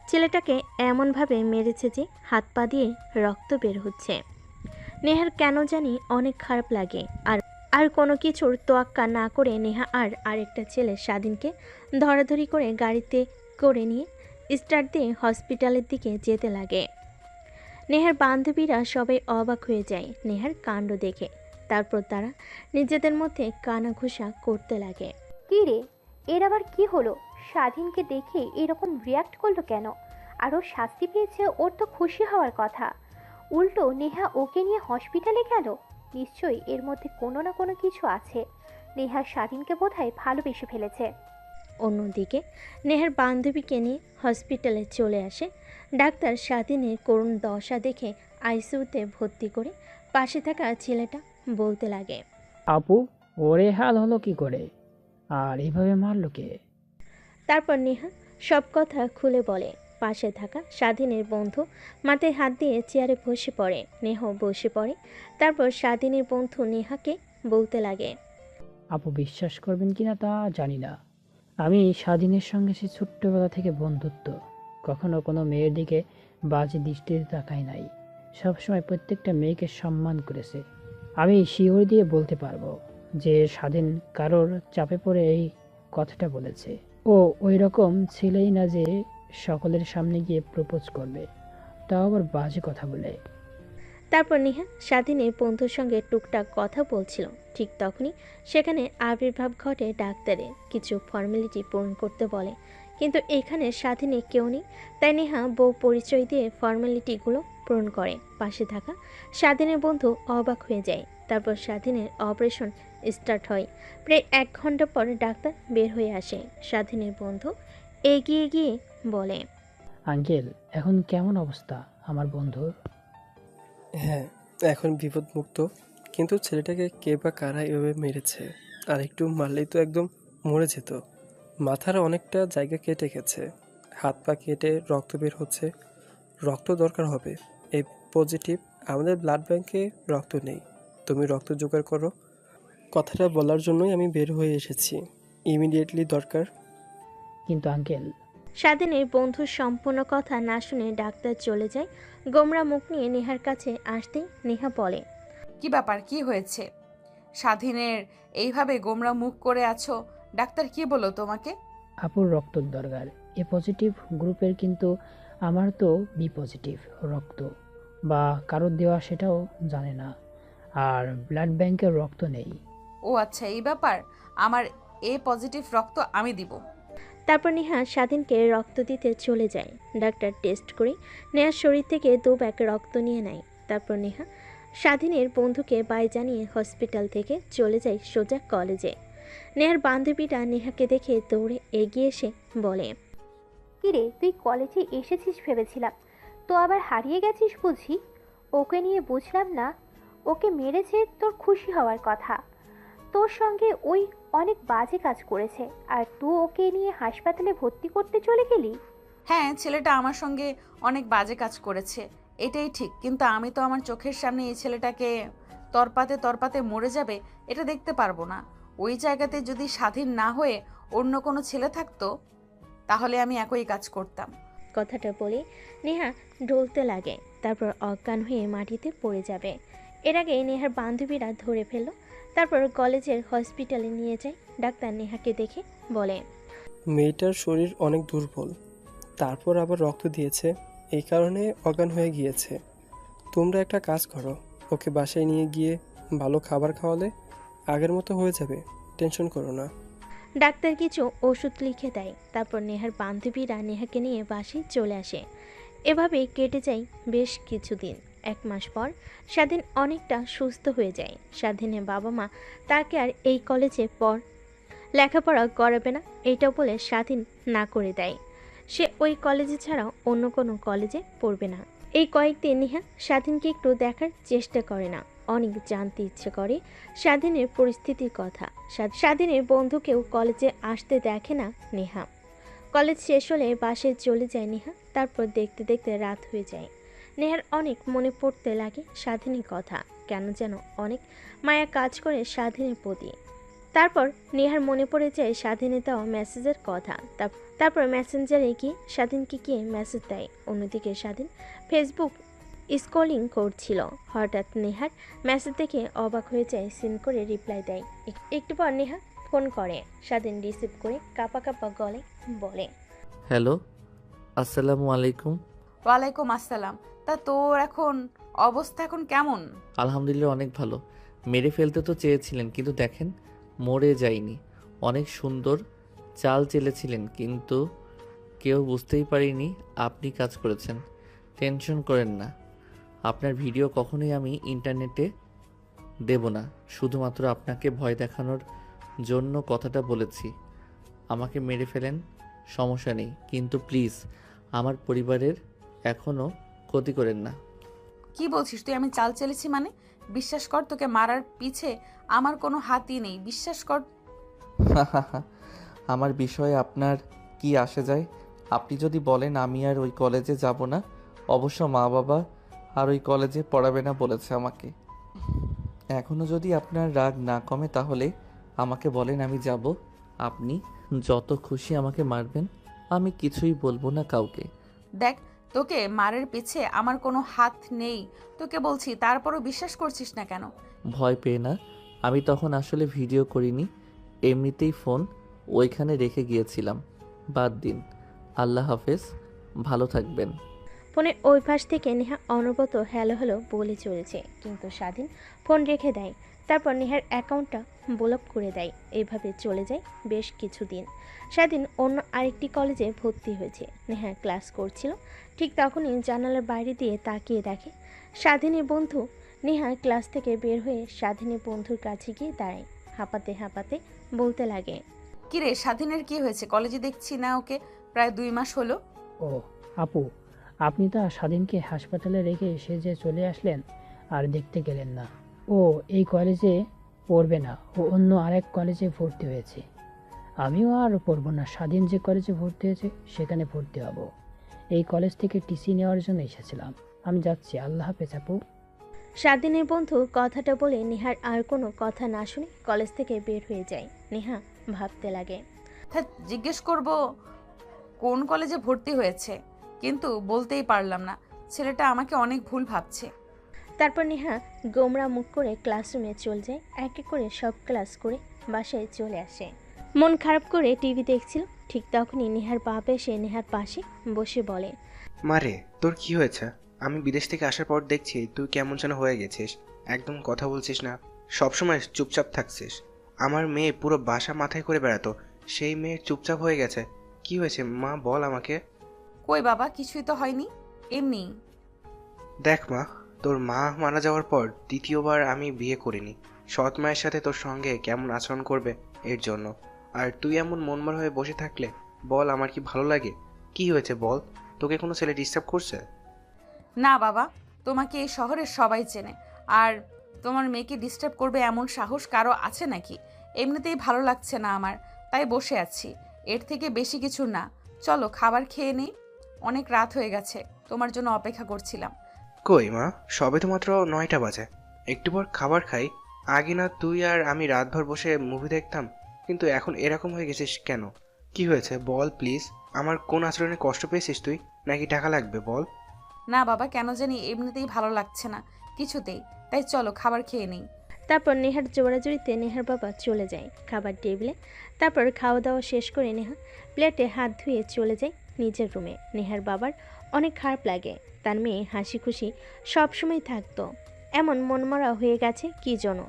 C: ছেলেটাকে এমনভাবে মেরেছে যে হাত পা দিয়ে রক্ত বের হচ্ছে। নেহার কেন জানি অনেক খারাপ লাগে। আর কোনো কিছুর তোয়াক্কা না করে নেহা আর আরেকটা ছেলে স্বাধীনকে ধরাধরি করে গাড়িতে করে নিয়ে স্টার্ট দিয়ে হসপিটালের দিকে যেতে লাগে। নেহার বান্ধবীরা সবাই অবাক হয়ে যায় নেহার কাণ্ড দেখে। তারপর তারা নিজেদের মধ্যে কানাঘুষা করতে লাগে।
D: কী রে, এর আবার কি হলো? স্বাধীনকে দেখে এরকম রিয়াক্ট করলো কেন? আরও শাস্তি পেয়েছে, ওর তো খুশি হওয়ার কথা। উল্টো নেহা ওকে নিয়ে হসপিটালে গেল। নিশ্চয়ই এর মধ্যে কোনো না কোনো কিছু আছে। নেহা স্বাধীনকে বোধহয় ভালোবেসে ফেলেছে।
C: অন্যদিকে নেহার বান্ধবীকে নিয়ে হসপিটালে চলে আসে ডাক্তার। স্বাধীনের করুণ দশা দেখে আইসিইউতে ভর্তি করে পাশে থাকা ছেলেটা বলতে লাগে,
I: আপু, ওরে হাল হলো কি করে? আর এইভাবে মারলো কে?
C: তারপর নেহা সব কথা খুলে বলে। পাশে থাকা স্বাধীনের বন্ধু মাথায় হাত দিয়ে চেয়ারে বসে পড়ে। নেহা বসে পড়ে। তারপর স্বাধীনের বন্ধু নেহাকে বলতে লাগে,
I: আপু, বিশ্বাস করবেন কিনা তা জানি না, আমি স্বাধীনের সঙ্গে সে ছোট্টবেলা থেকে বন্ধুত্ব, কখনো কোনো মেয়ের দিকে বাজে দৃষ্টিতে তাকাই নাই। সবসময় প্রত্যেকটা মেয়েকে সম্মান করেছে। আমি শিওর দিয়ে বলতে পারবো যে স্বাধীন কারোর চাপে পড়ে এই কথাটা বলেছে। ও ওই রকম ছেলেই না যে সকলের সামনে গিয়ে প্রপোজ করবে, তাও আবার বাজে কথা বলে।
C: তারপর নেহা স্বাধীনের বন্ধুর সঙ্গে টুকটাক কথা বলছিল। ঠিক তখনই সেখানে আবির্ভাব ঘটে ডাক্তারের। কিছু ফর্মালিটি পূরণ করতে বলে, কিন্তু এখানে স্বাধীনে কেউ নেই। তাই নেহা বউ পরিচয় দিয়ে ফর্মালিটিগুলো পূরণ করে। পাশে থাকা স্বাধীনের বন্ধু অবাক হয়ে যায়। তারপর স্বাধীনের অপারেশন স্টার্ট হয়। প্রায় 1 ঘন্টা পর ডাক্তার বের হয়ে আসে। স্বাধীনের বন্ধু এগিয়ে গিয়ে বলে,
I: আঙ্কেল, এখন কেমন অবস্থা আমার বন্ধুর?
J: হ্যাঁ, এখন বিপদমুক্ত, কিন্তু ছেলেটাকে কে বা কারা এভাবে মেরেছে? আর একটু মারলেই তো একদম মরে যেত। মাথার অনেকটা জায়গা কেটে গেছে, হাত পা কেটে রক্ত বের হচ্ছে। রক্ত দরকার হবে। এই পজিটিভ, আমাদের ব্লাড ব্যাংকে রক্ত নেই। তুমি রক্ত জোগাড় করো। কথাটা বলার জন্যই আমি বের হয়ে এসেছি। ইমিডিয়েটলি দরকার।
I: কিন্তু আঙ্কেল,
C: স্বাধীনের বন্ধুর সম্পূর্ণ কথা না শুনে ডাক্তার চলে যায়। গোমরা মুখ নিয়ে নেহার কাছে আসতেই নেহা বলে,
B: কি ব্যাপার, কি হয়েছে? স্বাধীনের এইভাবে গোমরা মুখ করে আছো, ডাক্তার কি বললো তোমাকে?
I: আপুর রক্ত দরকার এ পজিটিভ গ্রুপের, কিন্তু আমার তো বি পজিটিভ রক্ত, বা কারোর দেওয়া সেটাও জানে না, আর ব্লাড ব্যাংকের রক্ত নেই।
B: ও আচ্ছা, এই ব্যাপার। আমার এ পজিটিভ রক্ত আমি দিব।
C: তারপর নেহা স্বাধীনকে রক্ত দিতে চলে যায়। ডাক্তার টেস্ট করে নেহার শরীর থেকে 2 ব্যাগ রক্ত নিয়ে নেয়। তারপর নেহা স্বাধীনের বন্ধুকে বাই জানিয়ে হসপিটাল থেকে চলে যায় সোজা কলেজে। নেহার বান্ধবীরা নেহাকে দেখে দৌড়ে এগিয়ে এসে বলে,
D: কিরে, তুই কলেজে এসেছিস ভেবেছিলাম, তো আবার হারিয়ে গেছিস বুঝি? ওকে নিয়ে বুঝলাম না। ওকে মেরেছে তোর খুশি হওয়ার কথা, তোর সঙ্গে ওই অনেক বাজে কাজ করেছে, আর তুই ওকে নিয়ে হাসপাতালে ভর্তি করতে চলে গেলি।
B: হ্যাঁ, ছেলেটা আমার সঙ্গে অনেক বাজে কাজ করেছে, এটাই ঠিক। কিন্তু আমি তো আমার চোখের সামনে এই ছেলেটাকে তরপাতে তরপাতে মরে যাবে এটা দেখতে পারবো না। ওই জায়গাতে যদি স্বাধীন না হয়ে অন্য কোনো ছেলে থাকতো তাহলে আমি একই কাজ করতাম।
C: কথাটা বলে নেহা ডলতে লাগে। তারপর অজ্ঞান হয়ে মাটিতে পড়ে যাবে। এর আগে নেহার বান্ধবীরা ধরে ফেলল। তারপর কলেজের হসপিটালে নিয়ে যায়। ডাক্তার নেহাকে দেখে বলে,
J: মেয়েটার শরীর অনেক দুর্বল, তারপর আবার রক্ত দিয়েছে, এই কারণে অজ্ঞান হয়ে গিয়েছে। তোমরা একটা কাজ করো, ওকে বাসায় নিয়ে গিয়ে ভালো খাবার খাওয়ালে আগের মতো হয়ে যাবে, টেনশন করো না।
C: ডাক্তার কিছু ওষুধ লিখে দেয়। তারপর নেহার বান্ধবীরা নেহাকে নিয়ে বাসায় চলে আসে। এভাবেই কেটে যায় বেশ কিছুদিন। 1 মাস পর স্বাধীন অনেকটা সুস্থ হয়ে যায়। স্বাধীনের বাবা মা তাকে আর এই কলেজে লেখাপড়া করাবে না এটা বলে স্বাধীন না করে দেয়। সে ওই কলেজে ছাড়া অন্য কোনো কলেজে পড়বে না। এই কয়েকদিন নেহা স্বাধীনকে একটু দেখার চেষ্টা করে না, অনেক জানতে ইচ্ছে করে স্বাধীনের পরিস্থিতির কথা। স্বাধীনের বন্ধুকেও কলেজে আসতে দেখে না নেহা। কলেজ শেষ হলে বাসায় চলে যায় নেহা। তারপর দেখতে দেখতে রাত হয়ে যায়। নেহার অনেক মনে পড়তে লাগে স্বাধীনের কথা। কেন যেন অনেক মায়া কাজ করে স্বাধীনের প্রতি। তারপর নেহার মনে পড়ে যায় স্বাধীনের দেওয়া মেসেজের কথা। তারপর মেসেঞ্জারে গিয়ে স্বাধীনকে গিয়ে মেসেজ দেয়। অন্যদিকে স্বাধীন ফেসবুক স্ক্রলিং করছিল। হঠাৎ নেহার মেসেজ দেখে অবাক হয়ে যায়, সিন করে রিপ্লাই দেয়। একটু পর নেহা ফোন করে। স্বাধীন রিসিভ করে কাঁপা কাঁপা গলায় বলে,
A: হ্যালো, আসসালামু আলাইকুম।
B: ওয়ালাইকুম আসসালাম। তা তোর অবস্থা এখন কেমন?
A: আলহামদুলিল্লাহ অনেক ভালো। মেরে ফেলতে তো চেয়েছিলেন কিন্তু দেখেন মরে যায়নি। অনেক সুন্দর চাল চেলেছিলেন কিন্তু কেউ বুঝতেই পারিনি আপনি কাজ করেছেন। টেনশন করেন না, আপনার ভিডিও কখনোই আমি ইন্টারনেটে দেব না। শুধুমাত্র আপনাকে ভয় দেখানোর জন্য কথাটা বলেছি। আমাকে মেরে ফেলেন, সমস্যা নেই, কিন্তু প্লিজ আমার পরিবারের এখনও ক্ষতি করেন না।
B: কি বলছিস তুই? আমি চাল চেলেছি মানে? বিশ্বাস কর, তোকে মারার পিছে আমার কোনো হাতই নেই, বিশ্বাস কর।
A: আমার বিষয়ে আপনার কি আসে যায়? আপনি যদি বলেন আমি আর ওই কলেজে যাব না, অবশ্য মা বাবা আর ওই কলেজে পড়াবে না বলেছে আমাকে। এখনও যদি আপনার রাগ না কমে তাহলে আমাকে বলেন, আমি যাব। আপনি যত খুশি আমাকে মারবেন, আমি কিছুই বলবো না কাউকে।
B: দেখ, তোকে মারের পিছে আমার কোনো হাত নেই তোকে বলছি, তারপরও বিশ্বাস করছিস না কেন?
A: ভয় পেয়ে না, আমি তখন আসলে ভিডিও করিনি, এমনিতেই ফোন ওইখানে রেখে গিয়েছিলাম। বাদ দিন, আল্লাহ হাফেজ, ভালো থাকবেন।
C: ফোনের ওই পাশ থেকে নেহা অনবরত হ্যালো হ্যালো বলে চলেছে, কিন্তু স্বাধীন ফোন রেখে দেয়। তারপর নেহার অ্যাকাউন্টটা ব্লক করে দেয়। এইভাবে চলে যায় বেশ কিছুদিন। স্বাধীন অন্য আরেকটি কলেজে ভর্তি হয়েছে। নেহা ক্লাস করছিল, ঠিক তখনই জানালার বাইরে দিয়ে তাকিয়ে দেখে স্বাধীনের বন্ধু। নেহা ক্লাস থেকে বের হয়ে স্বাধীনের বন্ধুর কাছে গিয়ে দাঁড়ায়। হাঁপাতে হাঁপাতে বলতে লাগে,
B: কিরে স্বাধীনের কি হয়েছে? কলেজে দেখছি না ওকে, প্রায় 2 মাস হলো।
I: ও আপু, আপনি তো স্বাধীনকে হাসপাতালে রেখে এসে যে চলে আসলেন আর দেখতে গেলেন না। ও এই কলেজে পড়বে না, ও অন্য আরেক কলেজে ভর্তি হয়েছে। আমিও আর পড়বো না, স্বাধীন যে কলেজে ভর্তি হয়েছে সেখানে ভর্তি হব। এই কলেজ থেকে টিসি নেওয়ার জন্য এসেছিলাম। আমি যাচ্ছি, আল্লাহ হাফেজ আপু।
C: স্বাধীনের বন্ধু কথাটা বলে নেহার আর কোনো কথা না শুনে কলেজ থেকে বের হয়ে যায়। নেহা ভাবতে লাগে,
B: জিজ্ঞেস করব কোন কলেজে ভর্তি হয়েছে, কিন্তু বলতেই পারলাম না। ছেলেটা আমাকে অনেক ভুল ভাবছে।
C: তারপর নেহা গোমরা মুখ করে ক্লাসরুমে চলে যায়। এক এক করে সব ক্লাস করে বাসায় চলে আসে। মন খারাপ করে টিভি দেখছিল, ঠিক তখনই নেহার বাপ এসে নেহার পাশে বসে বলে,
K: মারে তোর কি হয়েছে? আমি বিদেশ থেকে আসার পর দেখছি তুই কেমন যেন হয়ে গেছিস, একদম কথা বলছিস না, সবসময় চুপচাপ থাকছিস। আমার মেয়ে পুরো বাসা মাথায় করে বেড়াতো, সেই মেয়ে চুপচাপ হয়ে গেছে। কি হয়েছে মা, বল আমাকে।
B: কই বাবা, কিছুই তো হয়নি, এমনি।
K: দেখ মা, তোর মা মারা যাওয়ার পর দ্বিতীয়বার আমি বিয়ে করিনি। সৎ মায়ের সাথে তোর সঙ্গে কেমন আচরণ করবে এর জন্য। আর তুই এমন মনমর হয়ে বসে থাকলে বল আমার কি ভালো লাগে? কি হয়েছে বল, তোকে কোনো ছেলে ডিস্টার্ব করছে?
B: না বাবা, তোমাকে এই শহরের সবাই চেনে, আর তোমার মেয়েকে ডিস্টার্ব করবে এমন সাহস কারো আছে নাকি? এমনিতেই ভালো লাগছে না আমার, তাই বসে আছি। এর থেকে বেশি কিছু না, চলো খাবার খেয়ে নিই, অনেক রাত হয়ে গেছে, তোমার জন্য অপেক্ষা করছিলাম।
K: কই মা, সবে তো মাত্র 9টা বাজে, একটু পর খাবার খাই। আগে না তুই আর আমি রাতভর বসে মুভি দেখতাম, কিন্তু এখন এরকম হয়ে গেছিস কেন? কি হয়েছে বল প্লিজ। আমার কোন আচরণে কষ্ট পেয়েছিস তুই, নাকি টাকা লাগবে বল?
B: না বাবা, কেন জানি এমনিতেই ভালো লাগছে না কিছুতেই, তাই চলো খাবার খেয়ে নিই।
C: তারপর নেহার জোড়াজুড়িতে নেহার বাবা চলে যায় খাবার টেবিলে। তারপর খাওয়া দাওয়া শেষ করে নেহা প্লেটে হাত ধুয়ে চলে যায় নিজের রুমে। নেহার বাবার অনেক খারাপ লাগে, তার মেয়ে হাসি খুশি সবসময় থাকতো, এমন মনমরা হয়ে গেছে কি জন্য।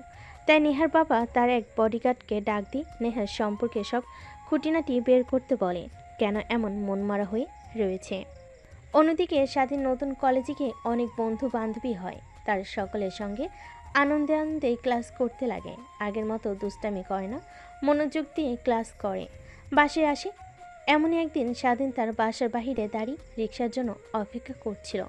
C: তাই নেহার বাবা তার এক বডিগার্ডকে ডাক দিয়ে নেহার সম্পর্কে সব খুঁটিনাটি বের করতে বলে, কেন এমন মনমরা হয়ে রয়েছে। অন্যদিকে স্বাধীন নতুন কলেজে গিয়ে অনেক বন্ধু বান্ধবী হয়। তার সকলের সঙ্গে আনন্দে আনন্দে ক্লাস করতে লাগে। আগের মতো দুষ্টামি করে না, মনোযোগ দিয়ে ক্লাস করে। বাসে আসে। এমনই একদিন স্বাধীন তার বাসার বাহিরে দাঁড়িয়ে রিক্সার জন্য অপেক্ষা করছিল।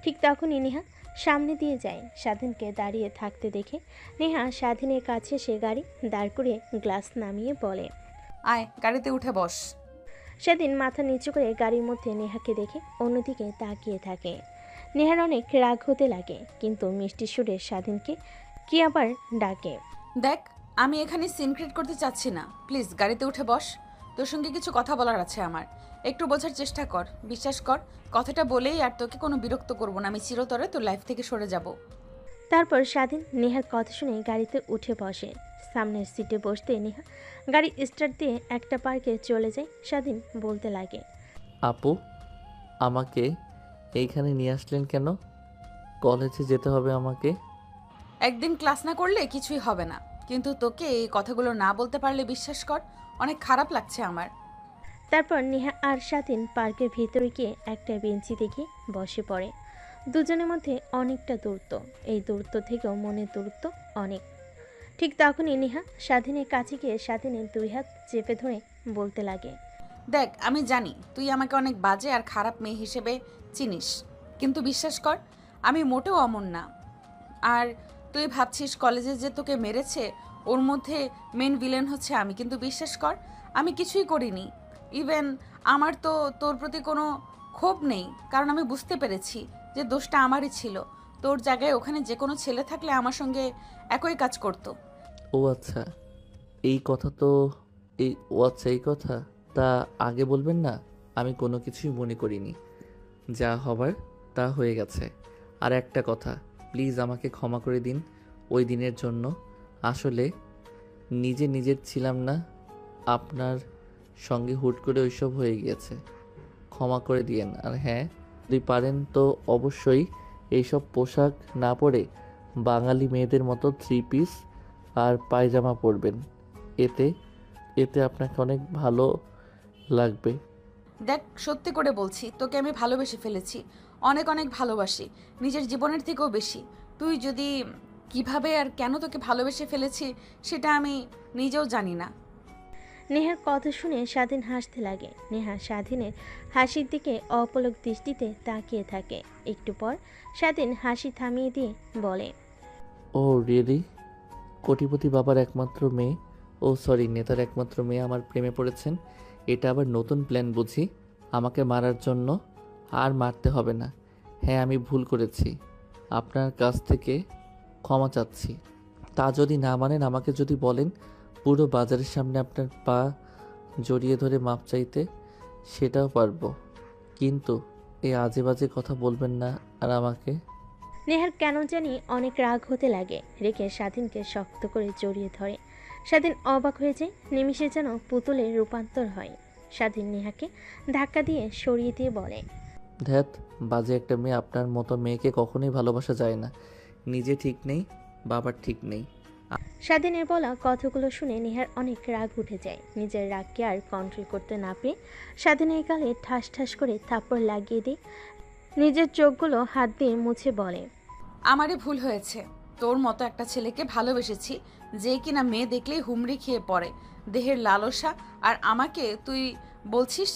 C: ঠিক তখনই নেহা সামনে দিয়ে যায়। স্বাধীনকে দাঁড়িয়ে থাকতে দেখে নেহা স্বাধীনের কাছে এসে গাড়ি দাঁড় করিয়ে গ্লাস নামিয়ে বলে,
B: আয় গাড়িতে উঠে বস।
C: স্বাধীন মাথা নিচু করে গাড়ির মধ্যে নেহাকে দেখে অন্যদিকে তাকিয়ে থাকে। নেহার অনেক রাগ হতে লাগে, কিন্তু মিষ্টি সুরে স্বাধীনকে কি আবার ডাকে।
B: দেখ, আমি এখানে সিনক্রেট করতে চাচ্ছি না, প্লিজ গাড়িতে উঠে বস। তোর সঙ্গে কিছু কথা বলার আছে আমার, একটু বোঝার চেষ্টা কর। বিশ্বাস কর, কথাটা বলেই আর তোকে কোনো বিরক্ত করব না। আমি চিরতরে তোর লাইফ থেকে সরে যাব।
C: তারপর স্বাধীন নেহার কথা শুনে গাড়িতে উঠে বসে। সামনের সিটে বসতে নেহা গাড়ি স্টার্ট দিয়ে একটা পার্কে চলে যায়। স্বাধীন বলতে লাগে,
A: আপু, আমাকে এইখানে নিয়ে আসলেন কেন? কলেজে যেতে হবে আমাকে।
B: একদিন ক্লাস না করলে কিছুই হবে না, কিন্তু তোকে এই কথাগুলো না বলতে পারলে বিশ্বাস কর অনেক খারাপ লাগছে আমার।
C: তারপর নেহা আর স্বাধীন পার্কের ভিতরে গিয়ে একটা বেঞ্চিতে গিয়ে বসে পড়ে। দুজনের মধ্যে অনেকটা দূরত্ব, এই দূরত্ব থেকেও মনের দূরত্ব অনেক। ঠিক তখনই নেহা স্বাধীনের কাছে গিয়ে স্বাধীনের দুই হাত চেপে ধরে বলতে লাগে,
B: দেখ, আমি জানি তুই আমাকে অনেক বাজে আর খারাপ মেয়ে হিসেবে চিনিস, কিন্তু বিশ্বাস কর আমি মোটেও অমন না। আর তুই ভাবছিস কলেজে যে তোকে মেরেছে ওর মধ্যে মেন ভিলেন হচ্ছে আমি, কিন্তু বিশ্বাস কর আমি কিছুই করিনি। ইভেন আমার তো তোর প্রতি কোনো ক্ষোভ নেই, কারণ আমি বুঝতে পেরেছি যে দোষটা আমারই ছিল। তোর জায়গায় ওখানে যে কোনো ছেলে থাকলে আমার সঙ্গে একই কাজ করতো।
A: ও আচ্ছা, এই কথা তো এই কথা তা আগে বলবেন না? আমি কোনো কিছুই মনে করিনি, যা হবার তা হয়ে গেছে। আর একটা কথা, প্লিজ আমাকে ক্ষমা করে দিন ওই দিনের জন্য। আসলে নিজের ছিলাম না, আপনার সঙ্গে হুট করে ওইসব হয়ে গিয়েছে, ক্ষমা করে দিয়েন। আর হ্যাঁ, যদি পারেন তো অবশ্যই এইসব পোশাক না পরে বাঙালি মেয়েদের মতো 3 পিস আর পায়জামা পরবেন, এতে এতে আপনাকে অনেক ভালো লাগবে।
B: দেখ, সত্যি করে বলছি, তোকে আমি ভালোবেসে ফেলেছি, অনেক অনেক ভালোবাসি, নিজের জীবনের থেকেও বেশি। তুই যদি কিভাবে আর কেন তোকে ভালোবেসে ফেলেছি সেটা আমি নিজেও জানি না।
C: নেহার কথা শুনে স্বাধীন হাসতে লাগে। নেহা স্বাধীনের হাসির দিকে অপলক দৃষ্টিতে তাকিয়ে থাকে। একটু পর স্বাধীন হাসি থামিয়ে দিয়ে বলে,
A: ও রিয়েলি? কোটিপতি বাবার একমাত্র মেয়ে, ও সরি নেতার একমাত্র মেয়ে আমার প্রেমে পড়েছেন? এটা আবার নতুন প্ল্যান বুঝি আমাকে মারার জন্য? আর মারতে হবে না। হ্যাঁ, আমি ভুল করেছি, আপনার কাছ থেকে ক্ষমা চাচ্ছি। তা যদি না মানেন, আমাকে যদি বলেন পুরো বাজারের সামনে আপনার পা জড়িয়ে ধরে মাপ চাইতে, সেটাও পারবো, কিন্তু এই আজে বাজে কথা বলবেন না আর আমাকে।
C: নেহার কেন জানি অনেক রাগ হতে লাগে। রেখে স্বাধীনকে শক্ত করে জড়িয়ে ধরে। স্বাধীন অবাক হয়ে যায়, নিমিষে যেন পুতুলে রূপান্তর হয়। স্বাধীন নেহাকে ধাক্কা দিয়ে সরিয়ে দিয়ে বলে,
A: ধ্যাত, বাজে একটা মেয়ে। আপনার মতো মেয়েকে কখনোই ভালোবাসা যায় না। নিজে ঠিক নেই, বাবার ঠিক নেই।
C: স্বাধীনের বলা কথাগুলো শুনে নেহার অনেক রাগ উঠে যায়। নিজের রাগকে আর কন্ট্রোল করতে না পেরে স্বাধীনের গালে ঠাস ঠাস করে থাপ্পড় লাগিয়ে দিয়ে নিজের চোখগুলো হাত দিয়ে মুছে বলে,
B: আমারই ভুল হয়েছে, তোর মতো একটা ছেলেকে ভালোবেসেছি যে কিনা মেয়ে দেখলেই হুমড়ি খেয়ে পড়ে, দেহের লালসা। আর আমাকে তুই বলছিস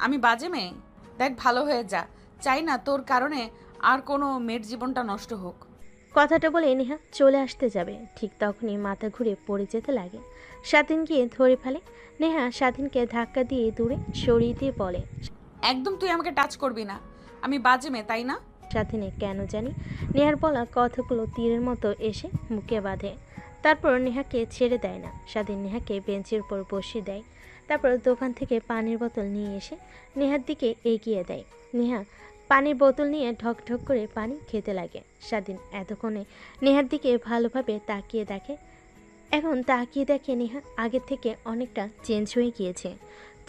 B: আমি বাজে মেয়ে? দেখ, ভালো হয়ে যা, চাই না তোর কারণে আর কোনো মেয়ের জীবনটা নষ্ট হোক।
C: কথাটা বলে নেহা চলে আসতে যাবে, ঠিক তখনই মাথা ঘুরে পড়ে যেতে লাগে। স্বাধীন গিয়ে ধরে ফেলে। নেহা স্বাধীনকে ধাক্কা দিয়ে দূরে সরিয়ে দিয়ে বলে,
B: একদম তুই আমাকে টাচ করবি না, আমি বাজে মেয়ে, তাই না?
C: স্বাধীনে কেন জানি নেহার বলা কথাগুলো তীরের মতো এসে মুখে বাঁধে। তারপর নেহাকে ছেড়ে দেয় না। স্বাধীন নেহাকে বেঞ্চের উপর বসিয়ে দেয়। তারপর দোকান থেকে পানির বোতল নিয়ে এসে নেহার দিকে এগিয়ে দেয়। নেহা পানির বোতল নিয়ে ঢক ঢক করে পানি খেতে লাগে। স্বাধীন এতক্ষণে নেহার দিকে ভালোভাবে তাকিয়ে দেখে। এখন তাকিয়ে দেখে নেহা আগের থেকে অনেকটা চেঞ্জ হয়ে গিয়েছে।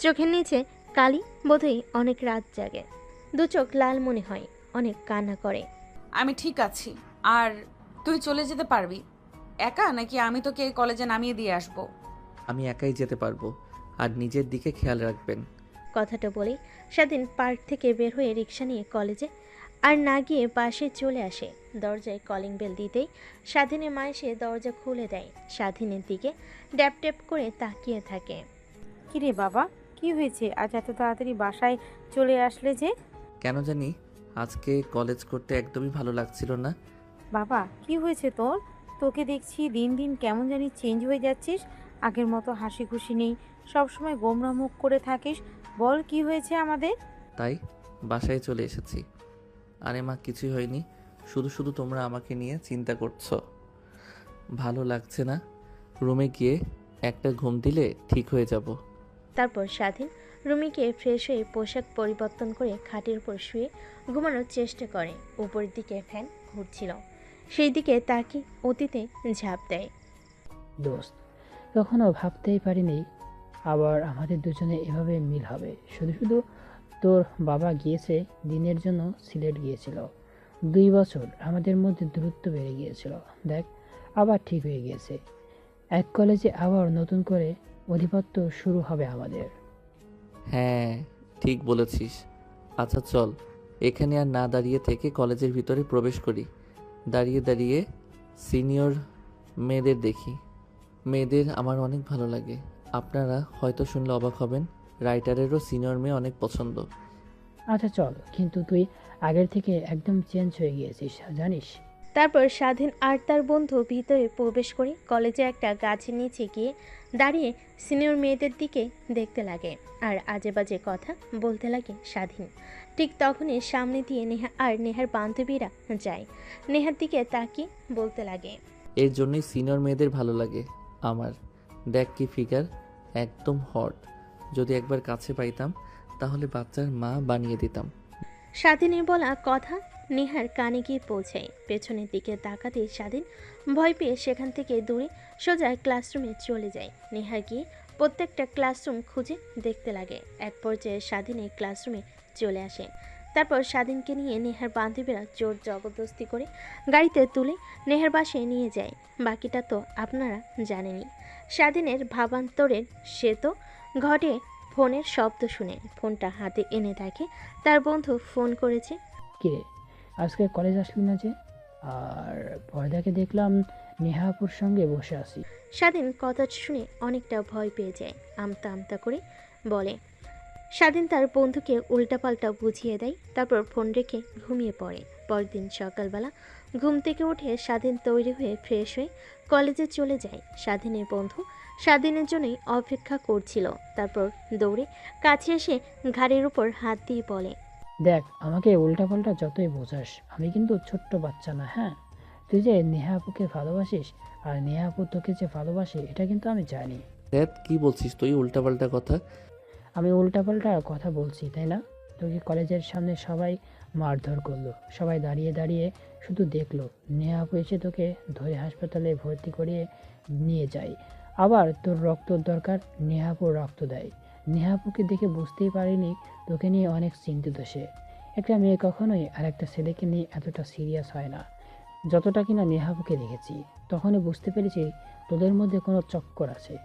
C: চোখের নিচে কালি, বোধহয় অনেক রাত জাগে। দু চোখ লাল মনে হয়, অনেক কান্না করে।
B: আমি ঠিক আছি, আর তুই চলে যেতে পারবি একা, নাকি আমি তোকে কলেজে নামিয়ে দিয়ে আসবো?
A: আমি একাই যেতে পারবো, আর নিজের দিকে খেয়াল রাখবেন।
C: কথাটা বলেই স্বাধীন পার্ক থেকে বের হয়ে রিক্সা নিয়ে কলেজে আর না গিয়ে বাসে চলে আসে। দরজায় কলিং বেল দিতেই স্বাধীনের মা এসে দরজা খুলে দেয়। স্বাধীনের দিকে ড্যাপ ট্যাপ করে তাকিয়ে থাকে।
F: কিরে বাবা, কি হয়েছে? আজ এত তাড়াতাড়ি বাসায় চলে আসলে যে?
A: কেন জানি আজকে কলেজ করতে একদমই ভালো লাগছিল না।
F: বাবা, কি হয়েছে তোর? তোকে দেখছি দিন দিন কেমন জানি চেঞ্জ হয়ে যাচ্ছিস। আগের মতো হাসি খুশি নেই, সবসময় গোমরা মুখ করে থাকিস। বল, কি হয়েছে আমাদের?
A: তাই বাসায় চলে এসেছি। আরে মা, কিছুই হয়নি, শুধু শুধু তোমরা আমাকে নিয়ে চিন্তা করছো। ভালো লাগছে না, রুমে গিয়ে একটা ঘুম দিলে ঠিক হয়ে যাব।
C: তারপর স্বাধীন রুমে গিয়ে ফ্রেশ হয়ে পোশাক পরিবর্তন করে খাটের উপর শুয়ে ঘুমানোর চেষ্টা করে। উপরের দিকে ফ্যান ঘুরছিল, সেই দিকে তাকিয়ে অতীতে ঝাঁপ দেয়।
I: দোস্ত, কখনো ভাবতেই পারিনি আবার আমাদের দুজনে এভাবে মিল হবে। শুধু শুধু তোর বাবা গিয়েছে দিনের জন্য, সিলেট গিয়েছিল। 2 বছর আমাদের মধ্যে দূরত্ব বেড়ে গিয়েছিল, দেখ আবার ঠিক হয়ে গিয়েছে। এক কলেজে আবার নতুন করে অধিপত্য শুরু হবে আমাদের।
A: হ্যাঁ, ঠিক বলেছিস। আচ্ছা চল, এখানে আর না দাঁড়িয়ে থেকে কলেজের ভিতরে প্রবেশ করি। দাঁড়িয়ে দাঁড়িয়ে সিনিয়র মেয়েদের দেখি। মেয়েদের আমার অনেক ভালো লাগে। আপনারা হয়তো শুনলে অবাক হবেন, রাইটারেরও সিনিয়র মেয়ে অনেক পছন্দ।
I: আচ্ছা চল, কিন্তু তুই আগের থেকে একদম চেঞ্জ হয়ে গিয়েছিস জানিস।
C: তারপর স্বাধীন আর তার বন্ধু ভিতরে প্রবেশ করে কলেজে একটা গাছের নিচে গিয়ে দাঁড়িয়ে সিনিয়র মেয়েদের দিকে দেখতে লাগে আর আজে বাজে কথা বলতে লাগে স্বাধীন। ঠিক তখনই সামনে দিয়ে নেহা আর নেহার বান্ধবীরা যায়। নেহার দিকে তাকিয়ে বলতে লাগে,
A: এর জন্যই সিনিয়র মেয়েদের ভালো লাগে আমার। দেখ কি ফিগার, একদম হট। যদি একবার কাছে পাইতাম তাহলে বাচ্চার মা বানিয়ে দিতাম।
C: স্বাধীনের বলা কথা নেহার কানে গিয়ে পৌঁছায়। পেছনের দিকে তাকাতে স্বাধীন ভয় পেয়ে সেখান থেকে দূরে সোজা ক্লাসরুমে চলে যায়। নেহা গিয়ে প্রত্যেকটা ক্লাসরুম খুঁজে দেখতে লাগে। এক পর্যায়ে স্বাধীনের ক্লাসরুমে চলে আসে। তারপর স্বাধীনকে নিয়ে নেহার বান্ধবীরা জোর জবরদস্তি করে গাড়িতে তুলে নেহার বাসায় নিয়ে যায়। বাকিটা তো আপনারা জানেনই। স্বাধীনের ভাবান্তরের সে তো ঘটে ফোনের শব্দ শুনে ফোনটা হাতে এনে দেখে তার বন্ধু ফোন করেছে।
I: কিরে, আজকে কলেজ আসলি না যে? আর পর্দাকে দেখলাম নেহাপুর সঙ্গে বসে আছি।
C: স্বাধীন কথা শুনে অনেকটা ভয় পেয়ে যায়। আমতা আমতা করে বলে। স্বাধীন তার বন্ধুকে উল্টাপাল্টা বুঝিয়ে দেয়, তারপর ফোন রেখে ঘুমিয়ে পড়ে। পরদিন সকালবেলা ঘুম থেকে উঠে স্বাধীন তৈরি হয়ে ফ্রেশ হয়ে কলেজে চলে যায়। স্বাধীনের বন্ধু স্বাধীনের জন্যই অপেক্ষা করছিল। তারপর দৌড়ে কাছে এসে ঘাড়ের উপর হাত দিয়ে বলে,
I: দেখ, আমাকে উল্টাপাল্টা যতই বোঝাস, আমি কিন্তু ছোট্ট বাচ্চা না। হ্যাঁ, তুই যে নেহা আপুকে ভালোবাসিস আর নেহা আপু তোকে যে ভালোবাসে এটা কিন্তু আমি জানি।
A: দেখ কি বলছিস তুই, উল্টাপাল্টা কথা।
I: আমি উল্টাপাল্টা কথা বলছি তাই না? তোকে কলেজের সামনে সবাই মারধর করলো, সবাই দাঁড়িয়ে দাঁড়িয়ে শুধু দেখলো। নেহা আপু এসে তোকে ধরে হাসপাতালে ভর্তি করিয়ে নিয়ে যায়। আবার তোর রক্তর দরকার, নেহা আপুর রক্ত দেয়। নেহা আপুকে দেখে বুঝতেই পারিনি তোকে নিয়ে অনেক চিন্তিত সে। একটা মেয়ে কখনোই আর একটা ছেলেকে নিয়ে এতটা সিরিয়াস হয় না যতটা কিনা নেহা আপুকে দেখেছি। তখনই বুঝতে পেরেছি তোদের মধ্যে কোনো চক্কর আছে।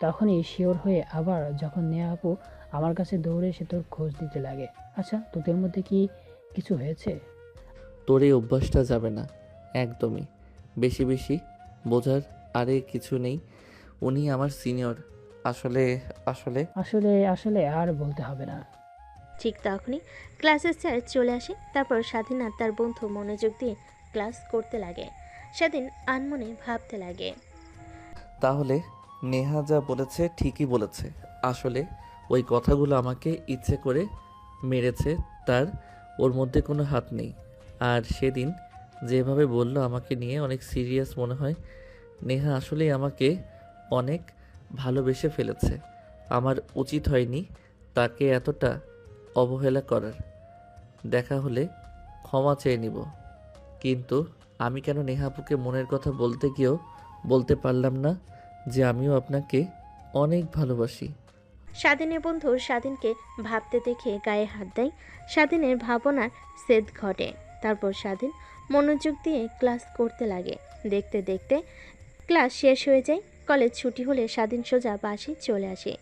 I: তখনই শিওর হয়ে আবার যখন নেহা আপু আমার কাছে দৌড়ে এসে তোর খোঁজ দিতে লাগে। আচ্ছা, তোদের মধ্যে কি কিছু হয়েছে?
A: তোর এই অভ্যাসটা যাবে না একদমই। বেশি বেশি বোঝার আরে কিছু নেই। উনি আমার সিনিয়র। আসলে আসলে
I: আসলে আসলে আর বলতে হবে না।
C: ঠিক তখনই ক্লাসের স্যার চলে আসে। তারপর স্বাধীন আর তার বন্ধু মনোযোগ দিয়ে ক্লাস করতে লাগে। স্বাধীন আনমনে ভাবতে লাগে,
A: তাহলে নেহা যা বলেছে ঠিকই বলেছে। আসলে ওই কথাগুলো আমাকে ইচ্ছে করে মেরেছে, তার ওর মধ্যে কোনো হাত নেই। আর সেদিন যেভাবে বলল আমাকে নিয়ে অনেক সিরিয়াস মনে হয়। নেহা আসলেই আমাকে অনেক ভালোবেসে ফেলেছে। আমার উচিত হয়নি তাকে এতটা অবহেলা করার। দেখা হলে ক্ষমা চেয়ে নিব। কিন্তু আমি কেন নেহাপুকে মনের কথা বলতে গিয়েও বলতে পারলাম না যে আমিও আপনাকে অনেক ভালোবাসি।
C: স্বাধীনের বন্ধু স্বাধীনকে ভাবতে দেখে গায়ে হাত দেয়। স্বাধীনের ভাবনার সেদ ঘটে। তারপর স্বাধীন মনোযোগ দিয়ে ক্লাস করতে লাগে। দেখতে দেখতে ক্লাস শেষ হয়ে যায়। কলেজ ছুটি হলে স্বাধীন সোজা বাসে চলে আসে।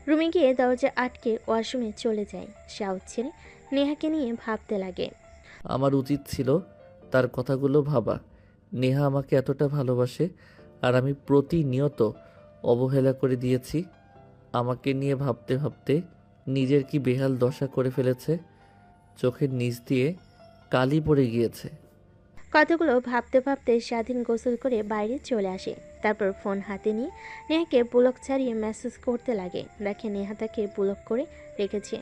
C: রুমে গিয়ে দরজা আটকে ওয়াশরুমে চলে যায়। শাওয়ার ছেড়ে নেহাকে নিয়ে ভাবতে লাগে।
A: আমার উচিত ছিল তার কথাগুলো ভাবা। নেহা আমাকে এতটা ভালোবাসে আর আমি প্রতিনিয়ত অবহেলা করে দিয়েছি। আমাকে নিয়ে ভাবতে ভাবতে নিজের কি বেহাল দশা করে ফেলেছে। চোখের নিচ দিয়ে কালি পড়ে গিয়েছে।
C: কতগুলো ভাবতে ভাবতে স্বাধীন গোসল করে বাইরে চলে আসে। তারপর ফোন হাতে নিয়ে নেহাকে ব্লক ছাড়িয়ে মেসেজ করতে লাগে। দেখে নেহা তাকে ব্লক করে রেখেছে।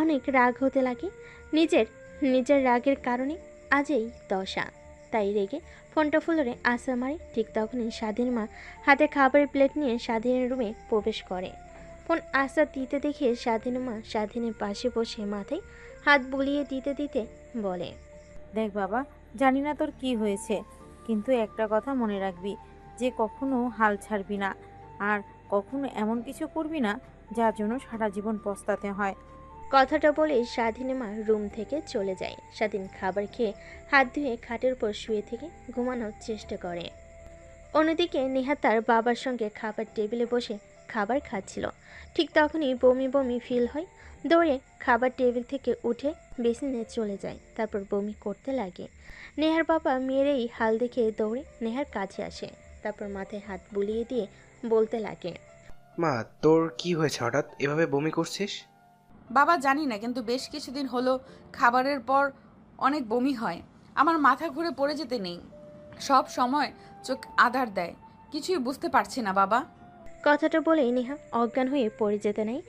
C: অনেক রাগ হতে লাগে। নিজের রাগের কারণে আজ এই দশা। তাই রেগে ফোনটা ফুলরে আশা মারে। ঠিক তখনই স্বাধীন মা হাতে খাবারের প্লেট নিয়ে স্বাধীনের রুমে প্রবেশ করে। ফোন আশা দিতে দেখে স্বাধীন মা স্বাধীনের পাশে বসে মাথায় হাত বুলিয়ে দিতে দিতে বলে,
F: দেখ বাবা, জানি না তোর কি হয়েছে, কিন্তু একটা কথা মনে রাখবি যে কখনো হাল ছাড়বি না আর কখনো এমন কিছু করবি না যার জন্য সারা জীবন পস্তাতে হয়।
C: কথাটা বলে স্বাধীন মা রুম থেকে চলে যায়। স্বাধীন খাবার খেয়ে হাত ধুয়ে খাটের উপর শুয়ে থেকে ঘুমানোর চেষ্টা করে। অন্যদিকে নেহা তার বাবার সঙ্গে খাবার টেবিলে বসে খাবার খাচ্ছিল। ঠিক তখনই বমি বমি ফিল হয়। দৌড়ে খাবার টেবিল থেকে উঠে বেসিনে চলে যায়। তারপর বমি করতে লাগে। নেহার বাবা মেয়ের এই হাল দেখে দৌড়ে নেহার কাছে আসে। তারপর মাথায় হাত বুলিয়ে দিয়ে বলতে লাগে,
K: মা, তোর কি হয়েছে হঠাৎ এভাবে বমি করছিস?
B: বাবা জানি না, কিন্তু বেশ কিছুদিন হলো খাবারের পর অনেক বমি হয়। আমার মাথা ঘুরে পড়ে যেতে নেই, সব সময় চোখ আধার দেয়, কিছুই বুঝতে পারছি না বাবা।
C: কথাটা বলেই নেহা অজ্ঞান হয়ে পড়ে যেতে নেই।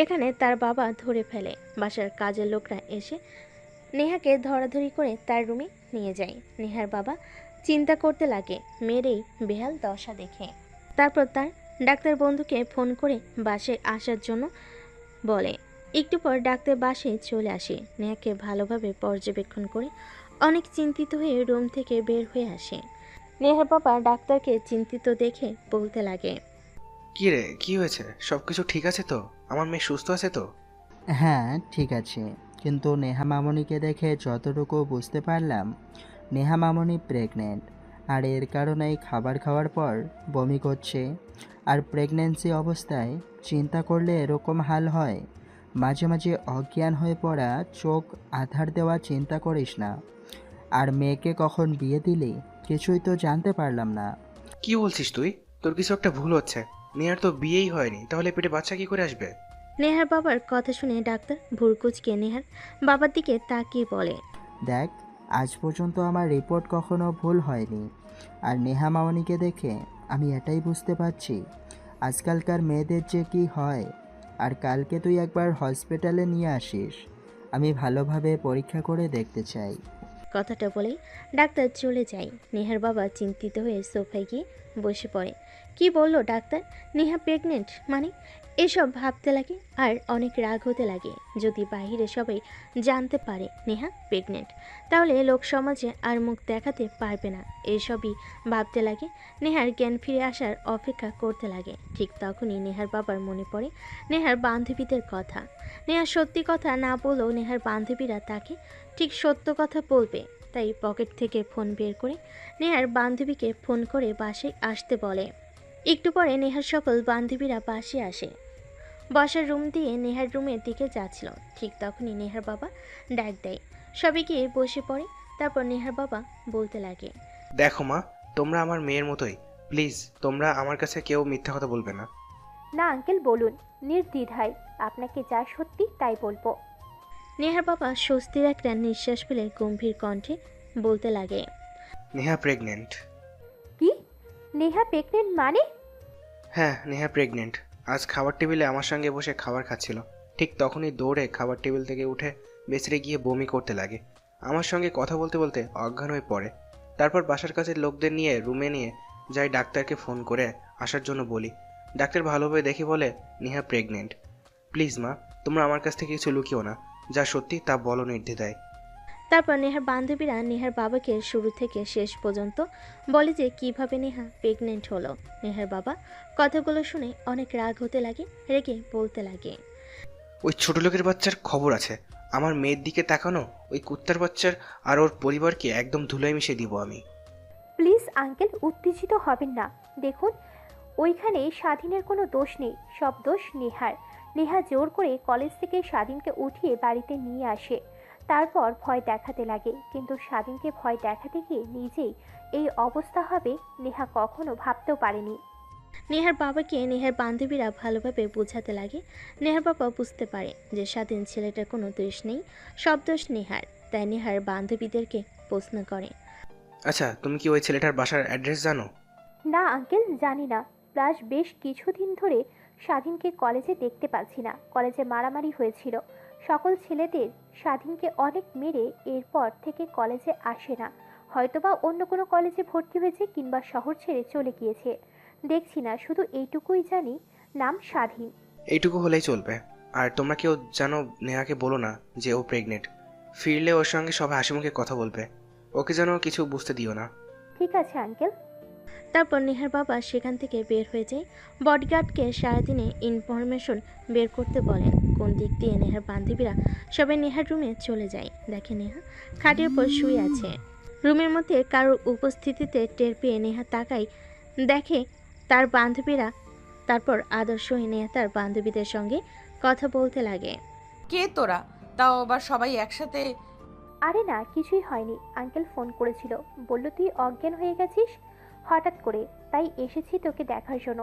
C: এখানে তার বাবা ধরে ফেলে। বাসার কাজের লোকরা এসে নেহাকে ধরাধরি করে তার রুমে নিয়ে যায়। নেহার বাবা চিন্তা করতে লাগে মেয়ের এই বেহাল দশা দেখে। তারপর তার ডাক্তার বন্ধুকে ফোন করে বাসায় আসার জন্য বলে। একটু পর ডাক্তার বাসায় চলে আসে। নেহাকে ভালোভাবে পর্যবেক্ষণ করে অনেক চিন্তিত হয়ে রুম থেকে বের হয়ে আসে। নেহার বাবা ডাক্তারকে চিন্তিত দেখে বলতে লাগে,
K: কি রে, কি হয়েছে? সব কিছু ঠিক আছে তো? আমার মেয়ে সুস্থ আছে তো?
L: হ্যাঁ ঠিক আছে, কিন্তু নেহা মামনিকে দেখে যতটুকু বুঝতে পারলাম নেহা মামনি প্রেগনেন্ট, আর এর কারণেই খাবার খাওয়ার পর বমি করছে। আর প্রেগন্যান্সি অবস্থায় চিন্তা করলে এরকম হাল হয়। মাঝে মাঝে অজ্ঞান হয়ে পড়া, চোখ আধার দেওয়া চিন্তা করিস না। আর মেয়েকে কখন বিয়ে দিলি কিছুই তো জানতে পারলাম না।
K: কি বলছিস তুই? তোর কিছু একটা ভুল হচ্ছে। নেহার তো বিয়েই হয়নি, তাহলে পেটে বাচ্চা কি করে আসবে?
C: নেহার বাবার কথা শুনে ডাক্তার ভুরকুচকে নেহার বাবার দিকে তাকিয়ে বলে,
L: দেখ, আজ পর্যন্ত আমার রিপোর্ট কখনো ভুল হয়নি। আর নেহা মামনিকে দেখে আমি এটাই বুঝতে পারছি আজকালকার মেয়েদের যে কি হয়। আর কালকে তুই একবার হসপিটালে নিয়ে আসিস, আমি ভালোভাবে পরীক্ষা করে দেখতে চাই।
C: কথাটা বলেই ডাক্তার চলে যায়। নেহার বাবা চিন্তিত হয়ে সোফায় গিয়ে বসে পড়ে। কি বললো ডাক্তার? নেহা প্রেগনেন্ট মানে? এসব ভাবতে লাগে আর অনেক রাগ হতে লাগে। যদি বাইরে সবাই জানতে পারে নেহা প্রেগনেন্ট, তাহলে লোক সমাজে আর মুখ দেখাতে পারবে না। এসবই ভাবতে লাগে। নেহার জ্ঞান ফিরে আসার অপেক্ষা করতে লাগে। ঠিক তখনই নেহার বাবার মনে পড়ে নেহার বান্ধবীদের কথা। নেহা সত্যি কথা না বললেও নেহার বান্ধবীরা তাকে ঠিক সত্য কথা বলবে। তাই পকেট থেকে ফোন বের করে নেহার বান্ধবীকে ফোন করে বাসায় আসতে বলে। একটু পরে নেহার সকল বান্ধবীরা বাসে আসে। বসার রুম দিয়ে নেহার রুমের দিকে যাচ্ছিল। ঠিক তখনই নেহার বাবা ডাক দেয়। সবাই গিয়ে বসে পড়ে। তারপর নেহার বাবা বলতে লাগে,
K: দেখো মা, তোমরা আমার মেয়ের মতোই। প্লিজ তোমরা আমার কাছে কেউ মিথ্যা কথা বলবে না।
D: না আঙ্কেল, বলুন, নির্দ্বিধায় আপনাকে যা সত্যি তাই বলবো।
C: নেহার বাবা স্বস্তির একটা নিঃশ্বাস ফেলে গম্ভীর কণ্ঠে বলতে লাগে,
K: নেহা প্রেগনেন্ট।
D: কি? নেহা প্রেগনেন্ট মানে?
K: হ্যাঁ, নেহা প্রেগনেন্ট। আজ খাবার টেবিলে আমার সঙ্গে বসে খাবার খাচ্ছিল। ঠিক তখনই দৌড়ে খাবার টেবিল থেকে উঠে বেসরে গিয়ে বমি করতে লাগে। আমার সঙ্গে কথা বলতে বলতে অজ্ঞান হয়ে পড়ে। তারপর বাসার কাছের লোকদের নিয়ে রুমে নিয়ে যাই, ডাক্তারকে ফোন করে আসার জন্য বলি। ডাক্তার ভালোভাবে দেখে বলে নেহা প্রেগনেন্ট। প্লিজ মা, তোমরা আমার কাছ থেকে কিছু লুকিও না, যা সত্যি তা বলো নির্দ্বিধায়।
C: তারপর নেহার বান্ধবীরা নেহার বাবাকে শুরু থেকে শেষ পর্যন্ত বলে যে কিভাবে নেহা প্রেগনেন্ট হলো। নেহার বাবা কথাগুলো শুনে অনেক রাগ হতে লাগে। রেগে বলতে লাগে,
K: ওই ছোট লোকের বাচ্চার খবর আছে। আমার মেয়ের দিকে তাকানো ওই কুত্তার বাচ্চার আর ওর পরিবারকে একদম ধুলোয় মিশিয়ে দিব আমি।
D: প্লিজ আঙ্কেল, উত্তেজিত হবেন না। দেখুন, ওইখানে স্বাধীনের কোনো দোষ নেই, সব দোষ নেহার। নেহা জোর করে কলেজ থেকে স্বাধীনকে উঠিয়ে বাড়িতে নিয়ে আসে। তারপর ভয় দেখাতে লাগে, কিন্তু স্বাধীনকে ভয় দেখাতে গিয়ে নিজেই এই অবস্থা হবে নেহা কখনো ভাবতেও পারেনি।
C: নেহার বাবাকে নেহার বান্ধবীরা ভালোভাবে বোঝাতে লাগে। নেহার বাবা বুঝতে পারে যে স্বাধীন ছেলেটার কোনো দোষ নেই, সব দোষ নেহার। তাই নেহার বান্ধবীদেরকে প্রশ্ন করে,
K: আচ্ছা, তুমি কি ওই ছেলেটার বাসার অ্যাড্রেস জানো?
D: না আঙ্কেল, জানি না। প্লাস বেশ কিছুদিন ধরে স্বাধীনকে কলেজে দেখতে পাচ্ছি না। কলেজে মারামারি হয়েছিল সকল ছেলেদের। স্বাধীনকে অনেক মেরে এরপর থেকে কলেজে আসে না। হয়তোবা অন্য কোনো কলেজে ভর্তি হয়েছে কিংবা শহর ছেড়ে চলে গিয়েছে, দেখছি না। শুধু এইটুকুই জানি, নাম স্বাধীন।
K: এইটুকু হলেই চলবে। আর তোমরা কেউ জানো নেহাকে বলো না যে ও প্রেগনেন্ট। ফিরলে ওর সঙ্গে সবাই হাসি মুখে কথা বলবে, ওকে যেন কিছু বুঝতে দিও না।
D: ঠিক আছে আঙ্কেল।
C: তারপর নেহার বাবা সেখান থেকে বের হয়ে যায়। বডিগার্ডকে সারাদিনে ইনফরমেশন বের করতে বলেন। কোন দিক দিয়ে নেহার বান্ধবীরা সবাই নেহার রুমে চলে যায়। দেখে নেহা খাটের উপর শুয়ে আছে। রুমের মধ্যে কারোর উপস্থিতিতে টের পেয়ে নেহা তাকাই, দেখে তার বান্ধবীরা। তারপর আদর্শ নেহা তার বান্ধবীদের সঙ্গে কথা বলতে লাগে।
B: কে তোরা? তাও আবার সবাই একসাথে?
D: আরে না, কিছুই হয়নি। আঙ্কেল ফোন করেছিল, বলল তুই অজ্ঞান হয়ে গেছিস হঠাৎ করে, তাই এসেছি তোকে দেখার জন্য।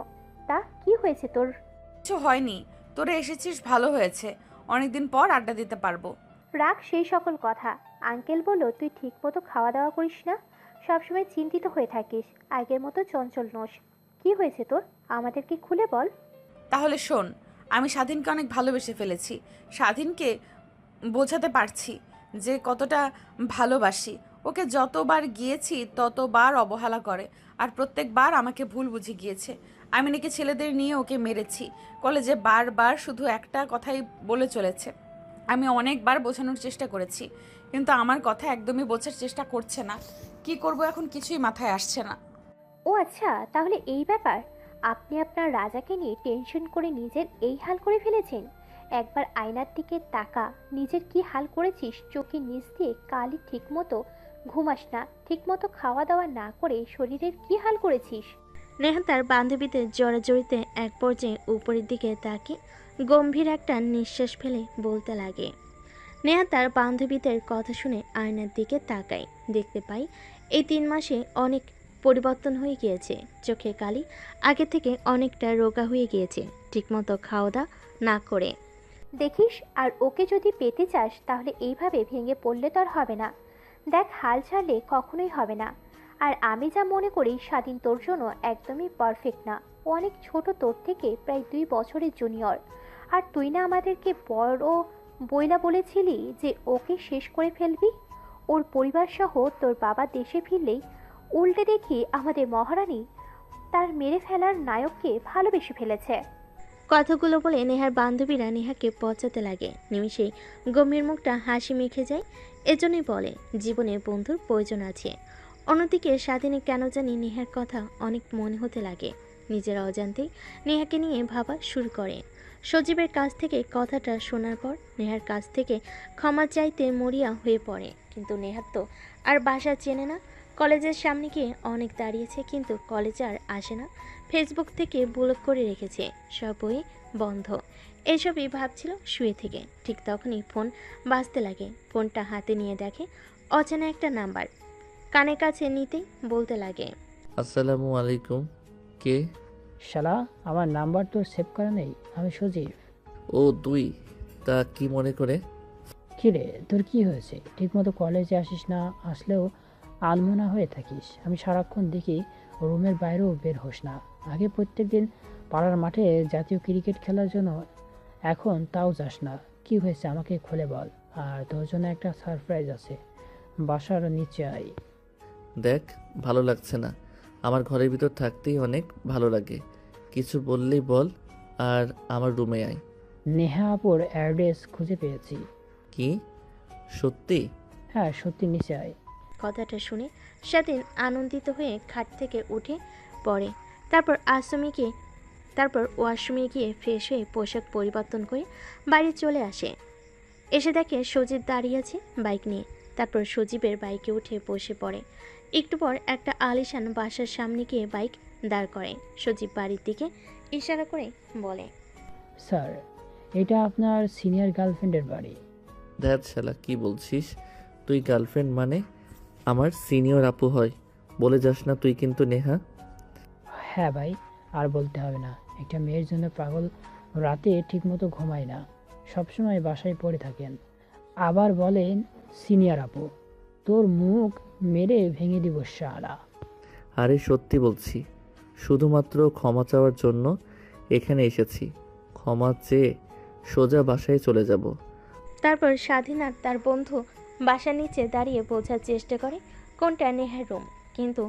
D: তা কি হয়েছে তোর?
B: কিছু হয়নি, তোরা এসেছিস ভালো হয়েছে, অনেকদিন পর আড্ডা দিতে পারবো।
D: রাখ সেই সকল কথা। আঙ্কেল বলল তুই ঠিক মতো খাওয়া দাওয়া করিস না, সবসময় চিন্তিত হয়ে থাকিস, আগের মতো চঞ্চল নোস। কি হয়েছে তোর, আমাদেরকে খুলে বল।
B: তাহলে শোন, আমি স্বাধীনকে অনেক ভালোবেসে ফেলেছি। স্বাধীনকে বোঝাতে পারছি যে কতটা ভালোবাসি। ওকে যতবার গিয়েছি ততবার অবহেলা করে, আর প্রত্যেকবার আমাকে ভুল বুঝে গিয়েছে। আমি নাকি ছেলেদের নিয়ে ওকে মেরেছি। কলেজে বারবার শুধু একটা কথাই বলে চলেছে। আমি অনেকবার বোঝানোর চেষ্টা করেছি, কিন্তু আমার কথা একদমই বোঝার চেষ্টা করছে না। কি করব এখন কিছুই মাথায় আসছে না।
D: ও আচ্ছা, তাহলে এই ব্যাপার। আপনি আপনার রাজাকে নিয়ে টেনশন করে নিজের এই হাল করে ফেলেছেন। একবার আয়নার দিকে তাকা, নিজের কি হাল করেছিস। চোখের নিচ দিয়ে কালি, ঠিক মতো ঘুমাস না, ঠিক মতো খাওয়া দাওয়া না করে শরীরের কি হাল করেছিস।
C: নেহা তার বান্ধবীদের জড়াজড়িতে এক পর্যায়ে উপরের দিকে তাকিয়ে গম্ভীর একটা নিঃশ্বাস ফেলে বলতে লাগে। নেহা তার বান্ধবীদের কথা শুনে আয়নার দিকে তাকায়। দেখতে পাই এই 3 মাসে অনেক পরিবর্তন হয়ে গিয়েছে। চোখে কালি আগে থেকে অনেকটা রোগা হয়ে গিয়েছে, ঠিকমতো খাওয়া দাওয়া না করে।
D: দেখিস, আর ওকে যদি পেতে চাস তাহলে এইভাবে ভেঙে পড়লে তো আর হবে না। দেখ, হাল ছাড়লে কখনোই হবে না। আর আমি যা মনে করি, স্বাধীন তোর জন্য একদমই পারফেক্ট না। ও অনেক ছোট, তোর থেকে প্রায় 2 বছরের জুনিয়র। আর তুই না আমাদেরকে বড় বইলা বলেছিলি যে ওকে শেষ করে ফেলবি। ওর পরিবার সহ তোর বাবা দেশে ফিরলেই উল্টে দেখি আমাদের মহারানী তার মেরে ফেলার নায়ককে ভালোবেসে ফেলেছে।
C: কথাগুলো বলে নেহার বান্ধবীরা নেহাকে পচাতে লাগে। নিমিষেই গম্ভীর মুখটা হাসি মেখে যায়। এজন্যই বলে জীবনে বন্ধুর প্রয়োজন আছে। অন্যদিকে স্বাধীনে কেন জানি নেহার কথা অনেক মনে হতে লাগে। নিজের অজান্তেই নেহাকে নিয়ে ভাবা শুরু করে। সজীবের কাছ থেকে কথাটা শোনার পর নেহার কাছ থেকে ক্ষমা চাইতে মরিয়া হয়ে পড়ে। কিন্তু নেহার তো আর বাসা চেনে না। কলেজের সামনে গিয়ে অনেক দাঁড়িয়েছে, কিন্তু কলেজে আর আসে না। ফেসবুক থেকে ব্লক করে রেখেছে, সব বই বন্ধ। এসবই ভাবছিল শুয়ে থেকে। ঠিক তখনই ফোন বাজতে লাগে। ফোনটা হাতে নিয়ে দেখে অচেনা একটা নাম্বার। কানের কাছে নিতেই বলতে লাগে,
A: আসসালামু আলাইকুম। কে?
I: শালা, আমার নাম্বার তো সেভ করা নেই। আমি সজীব।
A: ও তুই? তা কি মনে করে?
I: কিরে, তোর কি হয়েছে? ঠিকমতো কলেজে আসিস না, আসলেও আলমোনা হয়ে থাকিস। আমি সারাক্ষণ দেখি রুমের বাইরেও বের হোস না। আগে প্রত্যেক দিন পাড়ার মাঠে জাতীয় ক্রিকেট খেলার জন্য, এখন তাও যাস না। কি হয়েছে আমাকে খুলে বল। আর তোর জন্য একটা সারপ্রাইজ আছে, বাসার নিচে আয়।
A: দেখ, ভালো লাগছে না। আমার ঘরের ভিতর থাকতেই অনেক ভালো লাগে। কিছু বললেই বল, আর আমার রুমে আয়।
I: নেহা আপুর অ্যাড্রেস খুঁজে পেয়েছি।
A: কি? সত্যি?
I: হ্যাঁ সত্যি, নিচে আয়।
C: কথাটা শুনে স্বাধীন আনন্দিত হয়ে খাট থেকে উঠে পড়ে। তারপর ওয়াশরুমে গিয়ে ফ্রেশ হয়ে পোশাক পরিবর্তন করে বাড়ি চলে আসে। এসে দেখে সজীব দাঁড়িয়ে আছে বাইক নিয়ে। তারপর সজীবের বাইকে উঠে বসে পড়ে। একটু পর একটা আলিশান বাসার সামনে গিয়ে বাইক দাঁড় করে। সজীব বাড়ির দিকে ইশারা করে বলে,
I: স্যার, এটা আপনার সিনিয়র গার্লফ্রেন্ডের বাড়ি।
A: ধ্যাত শালা, কি বলছিস? তুই গার্লফ্রেন্ড মানে আমার সিনিয়র আপু হয়? বলে যাস না তুই কিন্তু নেহা।
I: হ্যাঁ ভাই, আর বলতে হবে না। একটা মেয়ের জন্য পাগল রাতে ঠিকমতো ঘুমায় না, সবসময় বাসায় পড়ে থাকেন, আবার বলেন সিনিয়র আপু। তোর মুখ মেরে ভেঙে দিব শালা।
A: আরে সত্যি বলছি, শুধুমাত্র ক্ষমা চাওয়ার জন্য এখানে এসেছি। ক্ষমা চেয়ে সোজা বাসায় চলে যাব।
C: তারপর স্বাধীন আর তার বন্ধু বাসার নিচে দাঁড়িয়ে বোঝার চেষ্টা করে কোনটা নেহার রুম, কিন্তু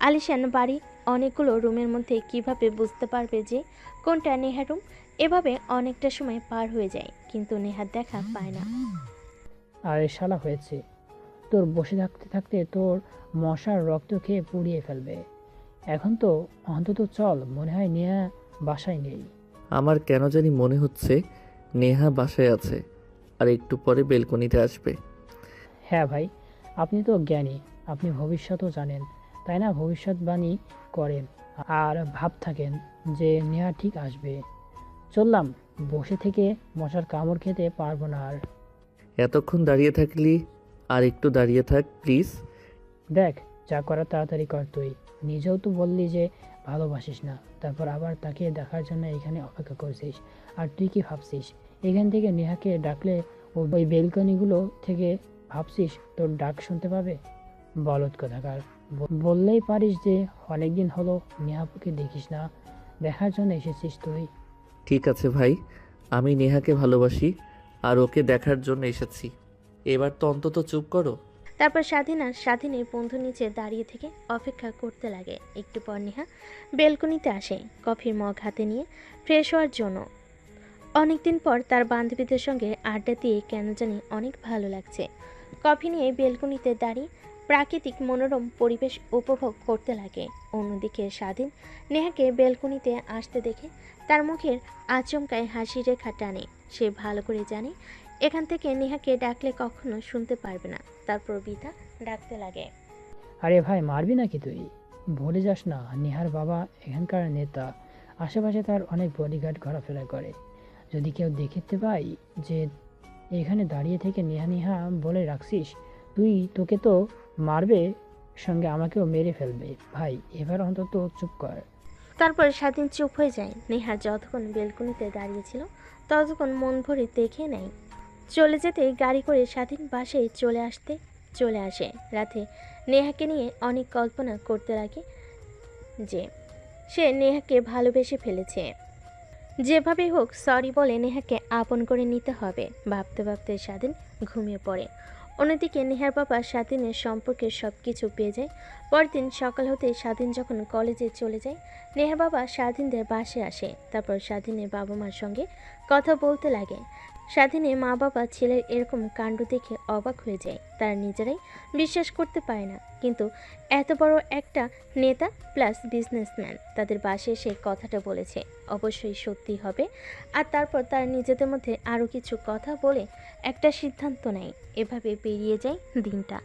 C: আলিশান বাড়ি অনেকগুলো রুমের মধ্যে কিভাবে বুঝতে পারবে যে কোনটা নেহার রুম। এভাবে অনেকটা সময় পার হয়ে যায়, কিন্তু নেহার দেখা পায় না।
I: আরে শালা হয়েছে, তোর বসে থাকতে থাকতে তোর মশার রক্ত খেয়ে পুড়িয়ে ফেলবে। এখন তো অন্তত চল, মনে হয় নেহা বাসায় নেই।
A: আমার কেন জানি মনে হচ্ছে নেহা বাসায় আছে, আর একটু পরে বেলকনিতে আসবে।
I: হ্যাঁ ভাই, আপনি তো জ্ঞানী, আপনি ভবিষ্যতও জানেন, তাই না? ভবিষ্যৎবাণী করেন আর ভাব থাকেন যে নেহা ঠিক আসবে। চললাম, বসে থেকে মশার কামড় খেতে পারবো না আর।
A: এতক্ষণ দাঁড়িয়ে থাকলি, আর একটু দাঁড়িয়ে থাক প্লিজ।
I: দেখ, যা করার তাড়াতাড়ি কর। তুই নিজেও তো বললি যে ভালোবাসিস না, তারপর আবার তাকে দেখার জন্য এখানে অপেক্ষা করছিস। আর তুই কি ভাবছিস এখান থেকে নেহাকে ডাকলে ওই বেলকনিগুলো থেকে ভাবছিস তোর ডাক শুনতে পাবে? বলদ কোথাকার, বললেই পারিস যে অনেকদিন হলো নেহাপুকে দেখিস না, দেখার জন্য এসেছিস তুই।
A: ঠিক আছে ভাই, আমি নেহাকে ভালোবাসি আর ওকে দেখার জন্য এসেছি। এবার তো অন্তত চুপ করো।
C: তারপর স্বাধীন আর স্বাধীনের বন্ধু নিচে দাঁড়িয়ে থেকে অপেক্ষা করতে লাগে। একটু পর নেহা বেলকনিতে আসে কফির মগ হাতে নিয়ে ফ্রেশ হওয়ার জন্য। অনেকদিন পর তার বান্ধবীদের সঙ্গে আড্ডা দিয়ে কেন জানি অনেক ভালো লাগছে। কফি নিয়ে বেলকনিতে দাঁড়িয়ে প্রাকৃতিক মনোরম পরিবেশ উপভোগ করতে লাগে। অন্যদিকে স্বাধীন নেহাকে বেলকনিতে আসতে দেখে তার মুখের আচমকায় হাসি রেখা টানে। সে ভালো করে জানে এখান থেকে নেহাকে ডাকলে কখনো শুনতে পারবে না। তারপর বিতা ডাকতে লাগে।
I: আরে ভাই, মারবি নাকি তুই? ভুলে যাস না, নেহার বাবা এখানকার নেতা, আশেপাশে তার অনেক বডিগার্ড ঘোরাফেরা করে। যদি কেউ দেখতে পাই যে এখানে দাঁড়িয়ে থেকে নেহা নেহা বলে রাখছিস, তোকে তো মারবে, সঙ্গে আমাকেও মেরে ফেলবে। ভাই, এবার অন্তত চুপ কর।
C: তারপর স্বাধীন চুপ হয়ে যায়। নেহা যতক্ষণ বেলকনিতে দাঁড়িয়েছিল ততক্ষণ মন ভরে দেখে নেয়। চলে যেতে গাড়ি করে স্বাধীন বাসায় চলে আসে। রাতে নেহাকে নিয়ে অনেক কল্পনা করতে লাগে যে সে নেহাকে ভালোবেসে ফেলেছে। যেভাবেই হোক সরি বলে নেহাকে আপন করে নিতে হবে। ভাবতে ভাবতে স্বাধীন ঘুমিয়ে পড়ে। অন্যদিকে নেহার বাবা স্বাধীনের সম্পর্কে সব কিছু পেয়ে যায়। পরদিন সকাল হতে স্বাধীন যখন কলেজে চলে যায়, নেহার বাবা স্বাধীনদের বাসে আসে। তারপর স্বাধীনের বাবা মার সঙ্গে কথা বলতে লাগে। স্বাধীনের মা বাবা ছেলের এরকম কাণ্ড দেখে অবাক হয়ে যায়। তারা নিজেরাই বিশ্বাস করতে পারে না, কিন্তু এত বড় একটা নেতা প্লাস বিজনেসম্যান তাদের বাসে এসে কথাটা বলেছে, অবশ্যই সত্যি হবে। আর তারপর তারা নিজেদের মধ্যে আরও কিছু কথা বলে একটা সিদ্ধান্ত নেয়। এভাবে পেরিয়ে যায় দিনটা।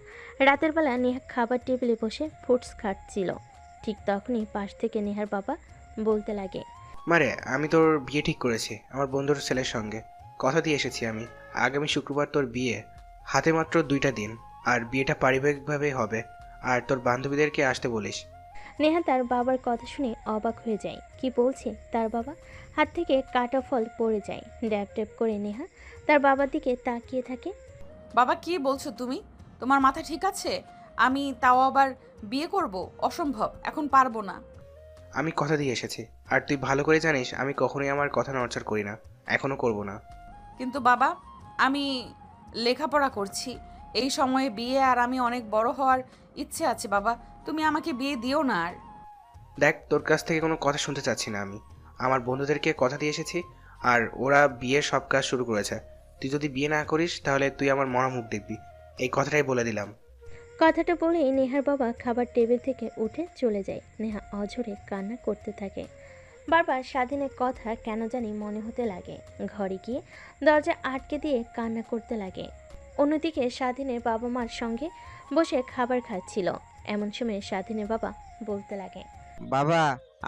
C: রাতের বেলা নেহা খাবার টেবিলে বসে ফ্রুটস খাচ্ছিল। ঠিক তখনই পাশ থেকে নেহার বাবা বলতে লাগে,
K: মারে, আমি তোর বিয়ে ঠিক করেছি আমার বন্ধুর ছেলের সঙ্গে। কথা দিয়ে এসেছি আমি, আগামী শুক্রবার তোর বিয়ে। হাতে মাত্র 2টা দিন, আর বিয়েটা পারিবারিকভাবে হবে। আর তোর বান্ধবীদেরকে আসতে বলিস।
C: নেহা তার বাবার কথা শুনে অবাক হয়ে যায়। কি বলছে তার বাবা? হাত থেকে কাটা ফল পড়ে যায়। ড্যাব ড্যাব করে নেহা তার বাবার দিকে তাকিয়ে থাকে।
B: বাবা, কি বলছো তুমি? তোমার মাথা ঠিক আছে? আমি তাও আবার বিয়ে করব? অসম্ভব, এখন পারবো না।
K: আমি কথা দিয়ে এসেছি, আর তুই ভালো করে জানিস আমি কখনোই আমার কথা নড়চড় করি না, এখনো করব না।
B: কিন্তু বাবা, আমি লেখাপড়া করছি, এই সময়ে বিয়ে, আর আমি অনেক বড় হওয়ার ইচ্ছে আছে বাবা, তুমি আমাকে বিয়ে দিও না। আর
K: দেখ, তোর কাছ থেকে কোনো কথা শুনতে চাচ্ছি না আমি। আমার বন্ধুদেরকে কথা দিয়ে এসেছি, আর ওরা বিয়ের সব কাজ শুরু করেছে। তুই যদি বিয়ে না করিস তাহলে তুই আমার মরা মুখ দেখবি, এই কথাটাই বলে দিলাম।
C: কথাটা বলেই নেহার বাবা খাবার টেবিল থেকে উঠে চলে যায়। নেহা অঝরে কান্না করতে থাকে। বারবার স্বাধীনের কথা কেন জানি মনে হতে লাগে। ঘরে গিয়ে দরজা আটকে দিয়ে কান্না করতে লাগে। অন্যদিকে স্বাধীনের বাবা মার সঙ্গে বসে খাবার খাচ্ছিল। এমন সময় স্বাধীনের বাবা বলতে লাগে,
E: বাবা,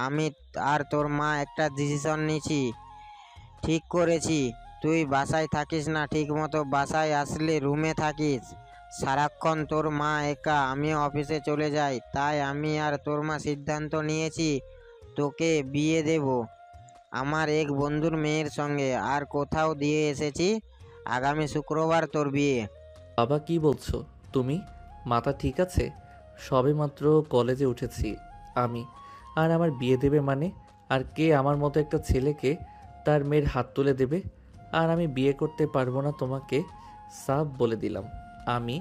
E: আমি আর তোর মা একটা ডিসিশন নিয়েছি, ঠিক করেছি। তুই বাসায় থাকিস না ঠিক মতো, বাসায় আসলে রুমে থাকিস সারাক্ষণ। তোর মা একা, আমিও অফিসে চলে যাই, তাই আমি আর তোর মা সিদ্ধান্ত নিয়েছি তোকে বিয়ে দেব আমার এক বন্ধুর মেয়ের সঙ্গে। আর কোথাও দিয়ে এসেছি, আগামী শুক্রবার তোর বিয়ে।
A: বাবা কি বলছো তুমি? মাথা ঠিক আছে? সবেমাত্র কলেজে উঠেছি আমি, আর আমার বিয়ে দেবে মানে? আর কে আমার মতো একটা ছেলেকে তার মেয়ের হাত তুলে দেবে? আর আমি বিয়ে করতে পারবো না তোমাকে, সাফ বলে দিলাম আমি।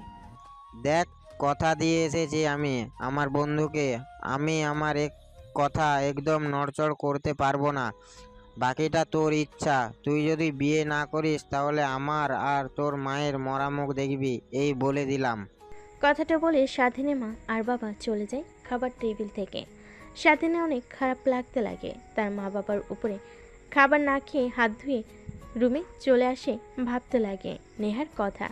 E: দেখ, কথা দিয়ে এসেছি আমি আমার বন্ধুকে, আমি আমার এক কথা একদম নড়চড় করতে পারবো না। বাকিটা তোর ইচ্ছা। তুই যদি বিয়ে না করিস তাহলে আমার আর তোর মায়ের মরা মুখ দেখবি, এই বলে দিলাম।
C: কথাটা বলে স্বাধীনের মা আর বাবা চলে যায় খাবার টেবিল থেকে। স্বাধীনের অনেক খারাপ লাগতে লাগে। তার মা বাবার উপরে খাবার না খেয়ে হাত ধুয়ে রুমে চলে আসে। ভাবতে লাগে নেহার কথা।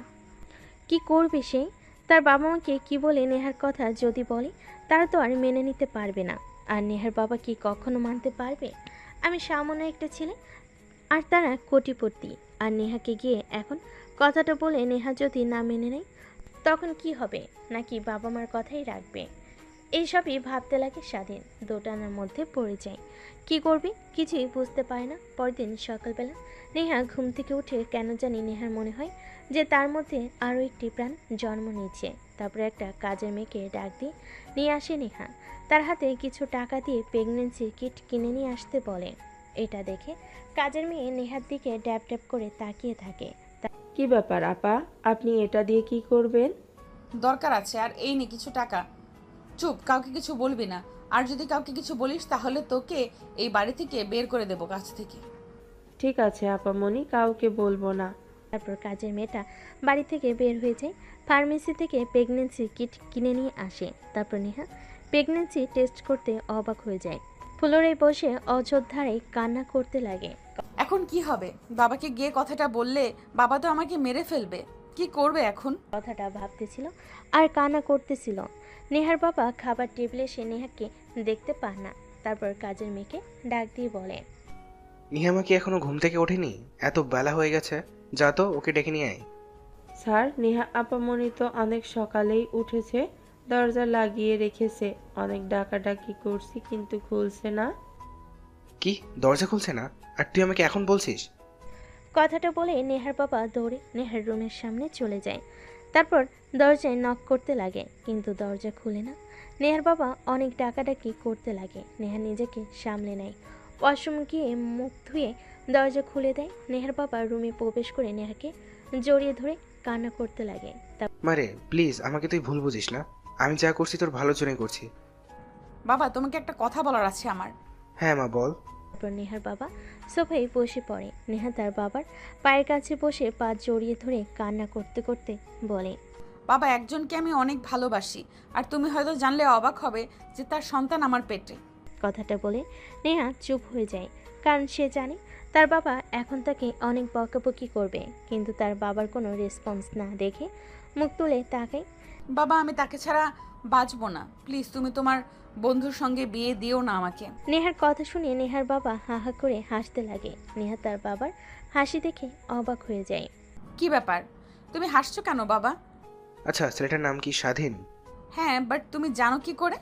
C: কি করবে সে? তার বাবা মাকে কি বলে নেহার কথা যদি বলে, তারা তো আর মেনে নিতে পারবে না। আর নেহার বাবা কি কখনো মানতে পারবে? আমি সামান্য একটা ছেলে, আর তারা কোটিপতি। আর নেহাকে গিয়ে এখন কথাটা বলে নেহা যদি না মেনে নেয়, তখন কি হবে? নাকি বাবা মার কথাই রাখবে? এইসবই ভাবতে লাগে স্বাধীন। দোটানার মধ্যে পড়ে যায়। কি করবে কিছুই বুঝতে পারে না। পরদিন সকালবেলা নেহা ঘুম থেকে উঠে কেন জানি নেহার মনে হয় যে তার মধ্যে আরও একটি প্রাণ জন্ম নিচ্ছে। তারপরে একটা কাজের মেয়েকে ডাক দিয়ে নিয়ে আসে নেহা। তার হাতে কিছু টাকা দিয়ে প্রেগনেন্সি কিট কিনে নিয়ে আসতে বলে। এটা দেখে কাজের মেয়ে নেহার দিকে ড্যাব ড্যাব করে তাকিয়ে থাকে।
M: কি ব্যাপার আপা, আপনি এটা দিয়ে কি করবেন?
B: দরকার আছে, আর এই নে কিছু টাকা। চুপ, কাউকে কিছু বলবি না। আর যদি কাউকে কিছু বলিস তাহলে তোকে এই বাড়ি থেকে বের করে দেবো কাছ থেকে।
M: ঠিক আছে আপামনি, কাউকে বলবো না।
C: তারপর কাজের মেয়েটা বাড়ি থেকে বের হয়ে যায়। ফার্মেসি থেকে প্রেগনেন্সি কিট কিনে নিয়ে আসে। তারপর নেহা প্রেগনেন্সি টেস্ট করতে অবাক হয়ে যায়। ফ্লোরে বসে অযোধ্যারে কান্না করতে লাগে।
B: এখন কি হবে? বাবাকে গিয়ে কথাটা বললে বাবা তো আমাকে মেরে ফেলবে। কি করবে এখন?
C: কথাটা ভাবতেছিল আর কান্না করতেছিল। নেহার বাবা খাবার টেবিলে এসে নেহাকে দেখতে পান না। তারপর কাজের মেয়েকে ডাক দিয়ে বলে,
K: নিহামা কি এখনো ঘুম থেকে ওঠেনি? এত বেলা হয়ে গেছে, যা তো ওকে ডেকে নিয়ে আয়।
M: স্যার, নেহা আপামনি তো অনেক সকালেই উঠেছে, দরজা লাগিয়ে রেখেছে। অনেক ডাকাডাকি করছি কিন্তু খুলছে না।
K: কি, দরজা খুলছে না? আর তুই আমাকে এখন বলছিস?
C: কথাটা বলে নেহার বাবা দৌড়ে নেহার রুমের সামনে চলে যায়। তারপর দরজায় নক করতে লাগে, কিন্তু দরজা খুলে না। নেহার বাবা অনেক ডাকাডাকি করতে লাগে। নেহা নিজেকে সামলে নেয়। ওয়াশরুম গিয়ে মুখ ধুয়ে দরজা খুলে দেয়। নেহার বাবা রুমে প্রবেশ করে নেহাকে জড়িয়ে ধরে কান্না করতে লাগে।
K: মারে প্লিজ, আমাকে তুই ভুল বুঝিস না। আমি যা করছি তোর ভালোর জন্যই করছি।
B: বাবা, তোমাকে একটা কথা বলার আছে আমার।
K: হ্যাঁ মা, বল।
C: তারপর নেহার বাবা সোফায় বসে পড়ে। নেহা তার বাবার পায়ের কাছে বসে পা জড়িয়ে ধরে কান্না করতে করতে বলে,
B: বাবা, একজনকে আমি অনেক ভালোবাসি, আর তুমি হয়তো জানলে অবাক হবে যে তার সন্তান আমার পেটে।
C: কথাটা বলে নেহা চুপ হয়ে যায়, কারণ সে জানে তার বাবা এখন তাকে অনেক বকাবকি করবে। কিন্তু তার বাবার কোনো রেসপন্স না দেখে মুখ তুলে তাকায়।
B: বাবা, আমি তাকে ছাড়া বাঁচবো না। প্লিজ তুমি তোমার বন্ধুর সঙ্গে বিয়ে দিও না আমাকে।
C: নেহার কথা শুনে নেহার বাবা হা হা করে হাসতে লাগে। নেহা তার বাবার হাসি দেখে অবাক হয়ে যায়।
B: কি ব্যাপার, তুমি হাসছো কেন বাবা?
K: আচ্ছা, ছেলেটার নাম কি স্বাধীন?
B: হ্যাঁ, বাট তুমি জানো কি করে?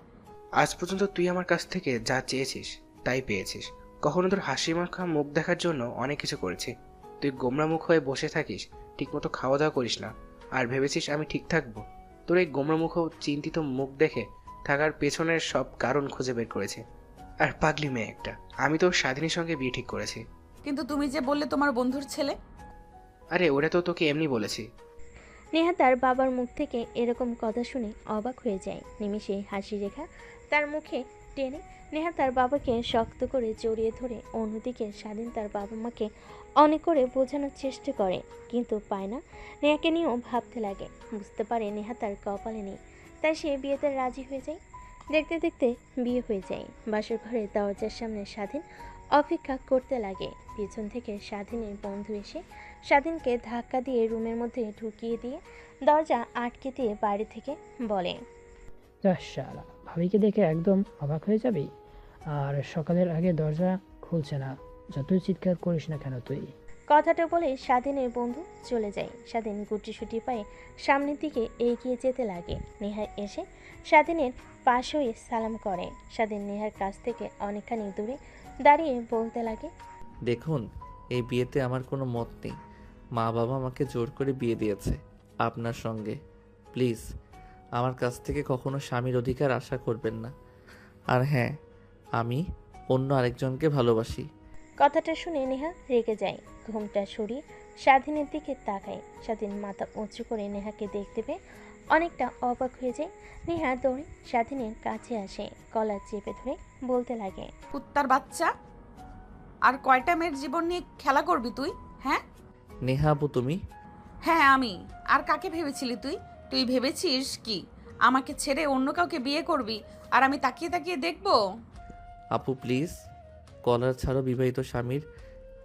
K: আজ পর্যন্ত তুই আমার কাছ থেকে যা চেয়েছিস তাই পেয়েছিস। কখনো তোর হাসি মাখা মুখ দেখার জন্য অনেক কিছু করেছি। তুই গোমরা মুখ হয়ে বসে থাকিস, ঠিকমতো খাওয়া দাওয়া করিস না, আর ভেবেছিস আমি ঠিক থাকবো। তোর এই গোমরা মুখ ও চিন্তিত মুখ দেখে থাকার পেছনের সব কারণ খুঁজে বের করেছে। আর পাগলি মেয়ে একটা, আমি তোর স্বাধীনের সঙ্গে বিয়ে ঠিক করেছি।
B: কিন্তু তুমি যে বললে তোমার বন্ধুর ছেলে।
K: আরে ওটা তো তোকে এমনি বলেছি।
C: নেহা তার বাবার মুখ থেকে এরকম কথা শুনে অবাক হয়ে যায়। নিমিষে হাসি রেখা তার মুখে টেনে নেহা তার বাবাকে শক্ত করে জড়িয়ে ধরে। অন্যদিকে স্বাধীন তার বাবা মাকে অনেক করে বোঝানোর চেষ্টা করে, কিন্তু পায় না। নেহাকে নিয়েও ভাবতে লাগে। বুঝতে পারে নেহা তার কপালে নেই, তাই সে বিয়েতে রাজি হয়ে যায়। দেখতে দেখতে বিয়ে হয়ে যায়। বাসর ঘরে দরজার সামনে স্বাধীন অপেক্ষা করতে লাগে। পিছন থেকে স্বাধীনের বন্ধু এসে স্বাধীনকে ধাক্কা দিয়ে রুমের মধ্যে ঢুকিয়ে দিয়ে দরজা আটকে দিয়ে বাড়ি থেকে বলে,
I: শালা, ভাবিকে দেখে একদম অবাক হয়ে যাবি। আর সকালের আগে দরজা খুলছে না, যতই চিৎকার করিস না কেন তুই।
C: কথাটা বলে স্বাধীনের বন্ধু চলে যায়। স্বাধীন গুটিসুটি পায়ে সামনের দিকে এগিয়ে যেতে লাগে। নেহা এসে স্বাধীনের পাশ হয়ে সালাম করে। স্বাধীন নেহার কাছ থেকে অনেকখানি দূরে দাঁড়িয়ে বলতে লাগে,
A: দেখুন, এই বিয়েতে আমার কোনো মত নেই। মা বাবা আমাকে জোর করে বিয়ে দিয়েছে আপনার সঙ্গে। প্লিজ আমার কাছ থেকে কখনো স্বামীর অধিকার আশা করবেন না। আর হ্যাঁ, আমি অন্য আরেকজনকে ভালোবাসি।
C: কথাটা শুনে নেহা রেগে যায়। ঘুমটা সরিয়ে স্বাধীনের দিকে তাকায়। স্বাধীন মাথা উঁচু করে নেহাকে দেখতে পেয়ে অনেকটা অবাক হয়ে যায়। নেহা দৌড়ে স্বাধীনের কাছে আসে, কলার চেপে ধরে বলতে লাগে,
B: কুত্তার বাচ্চা, আর কয়টা মেয়ের জীবন নিয়ে খেলা করবি তুই? হ্যাঁ
A: নেহা আপু তুমি?
B: হ্যাঁ আমি। আর কাকে ভেবেছিলি তুই? তুই ভেবেছিস কি আমাকে ছেড়ে অন্য কাউকে বিয়ে করবি আর আমি তাকিয়ে তাকিয়ে দেখবো?
A: আপু প্লিজ, কলার ছাড়ো। বিবাহিত স্বামীর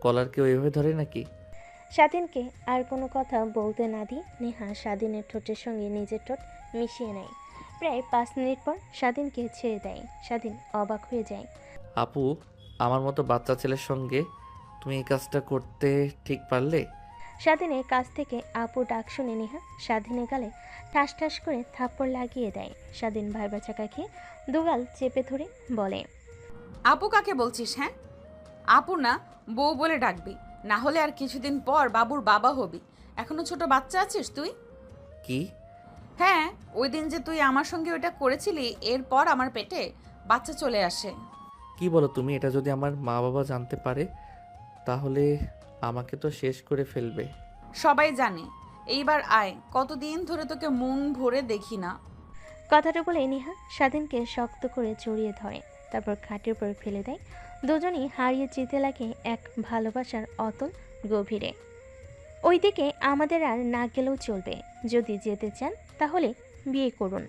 A: কলার কেউ এভাবে ধরে নাকি?
C: স্বাধীনকে আর কোনো কথা বলতে না দিয়ে নেহা স্বাধীনের ঠোঁটের সঙ্গে নিজের ঠোঁট মিশিয়ে নেয়। প্রায় 5 মিনিট পর স্বাধীনকে ছেড়ে দেয়। স্বাধীন অবাক হয়ে যায়।
A: আপু, আমার মতো বাচ্চা ছেলের সঙ্গে তুমি এই কাজটা করতে ঠিক পারলে?
C: স্বাধীনের কাছ থেকে আপু ডাক শুনে নেহা স্বাধীনের গালে ঠাস ঠাস করে থাপ্পড় লাগিয়ে দেয়। স্বাধীন ভাইবা চাকা খেয়ে দুগাল চেপে ধরে বলে,
B: আপু কাকে বলছিস? হ্যাঁ আপু না, বউ বলে ডাকবি, না হলে আর কিছুদিন পর বাবুর বাবা হবি। এখনো ছোট বাচ্চা আছিস তুই।
A: কি?
B: হ্যাঁ, ওই দিন যে তুই আমার সঙ্গে ওটা করেছিলি, এরপর আমার পেটে বাচ্চা চলে আসে।
A: কি বলো তুমি? এটা যদি আমার মা বাবা জানতে পারে তাহলে আমাকে তো শেষ করে ফেলবে।
B: সবাই জানে। এইবার আয়, কতদিন ধরে তোকে মন ভরে দেখি না।
C: কথাটা বলে নেহা স্বাধীনকে শক্ত করে জড়িয়ে ধরে, তারপর খাটের উপর ফেলে দেয়। দুজনেই হারিয়ে যেতে লাগে এক ভালোবাসার অতল গভীরে। ওইদিকে আমাদের আর না গেলেও চলবে। যদি যেতে চান তাহলে বিয়ে করুন।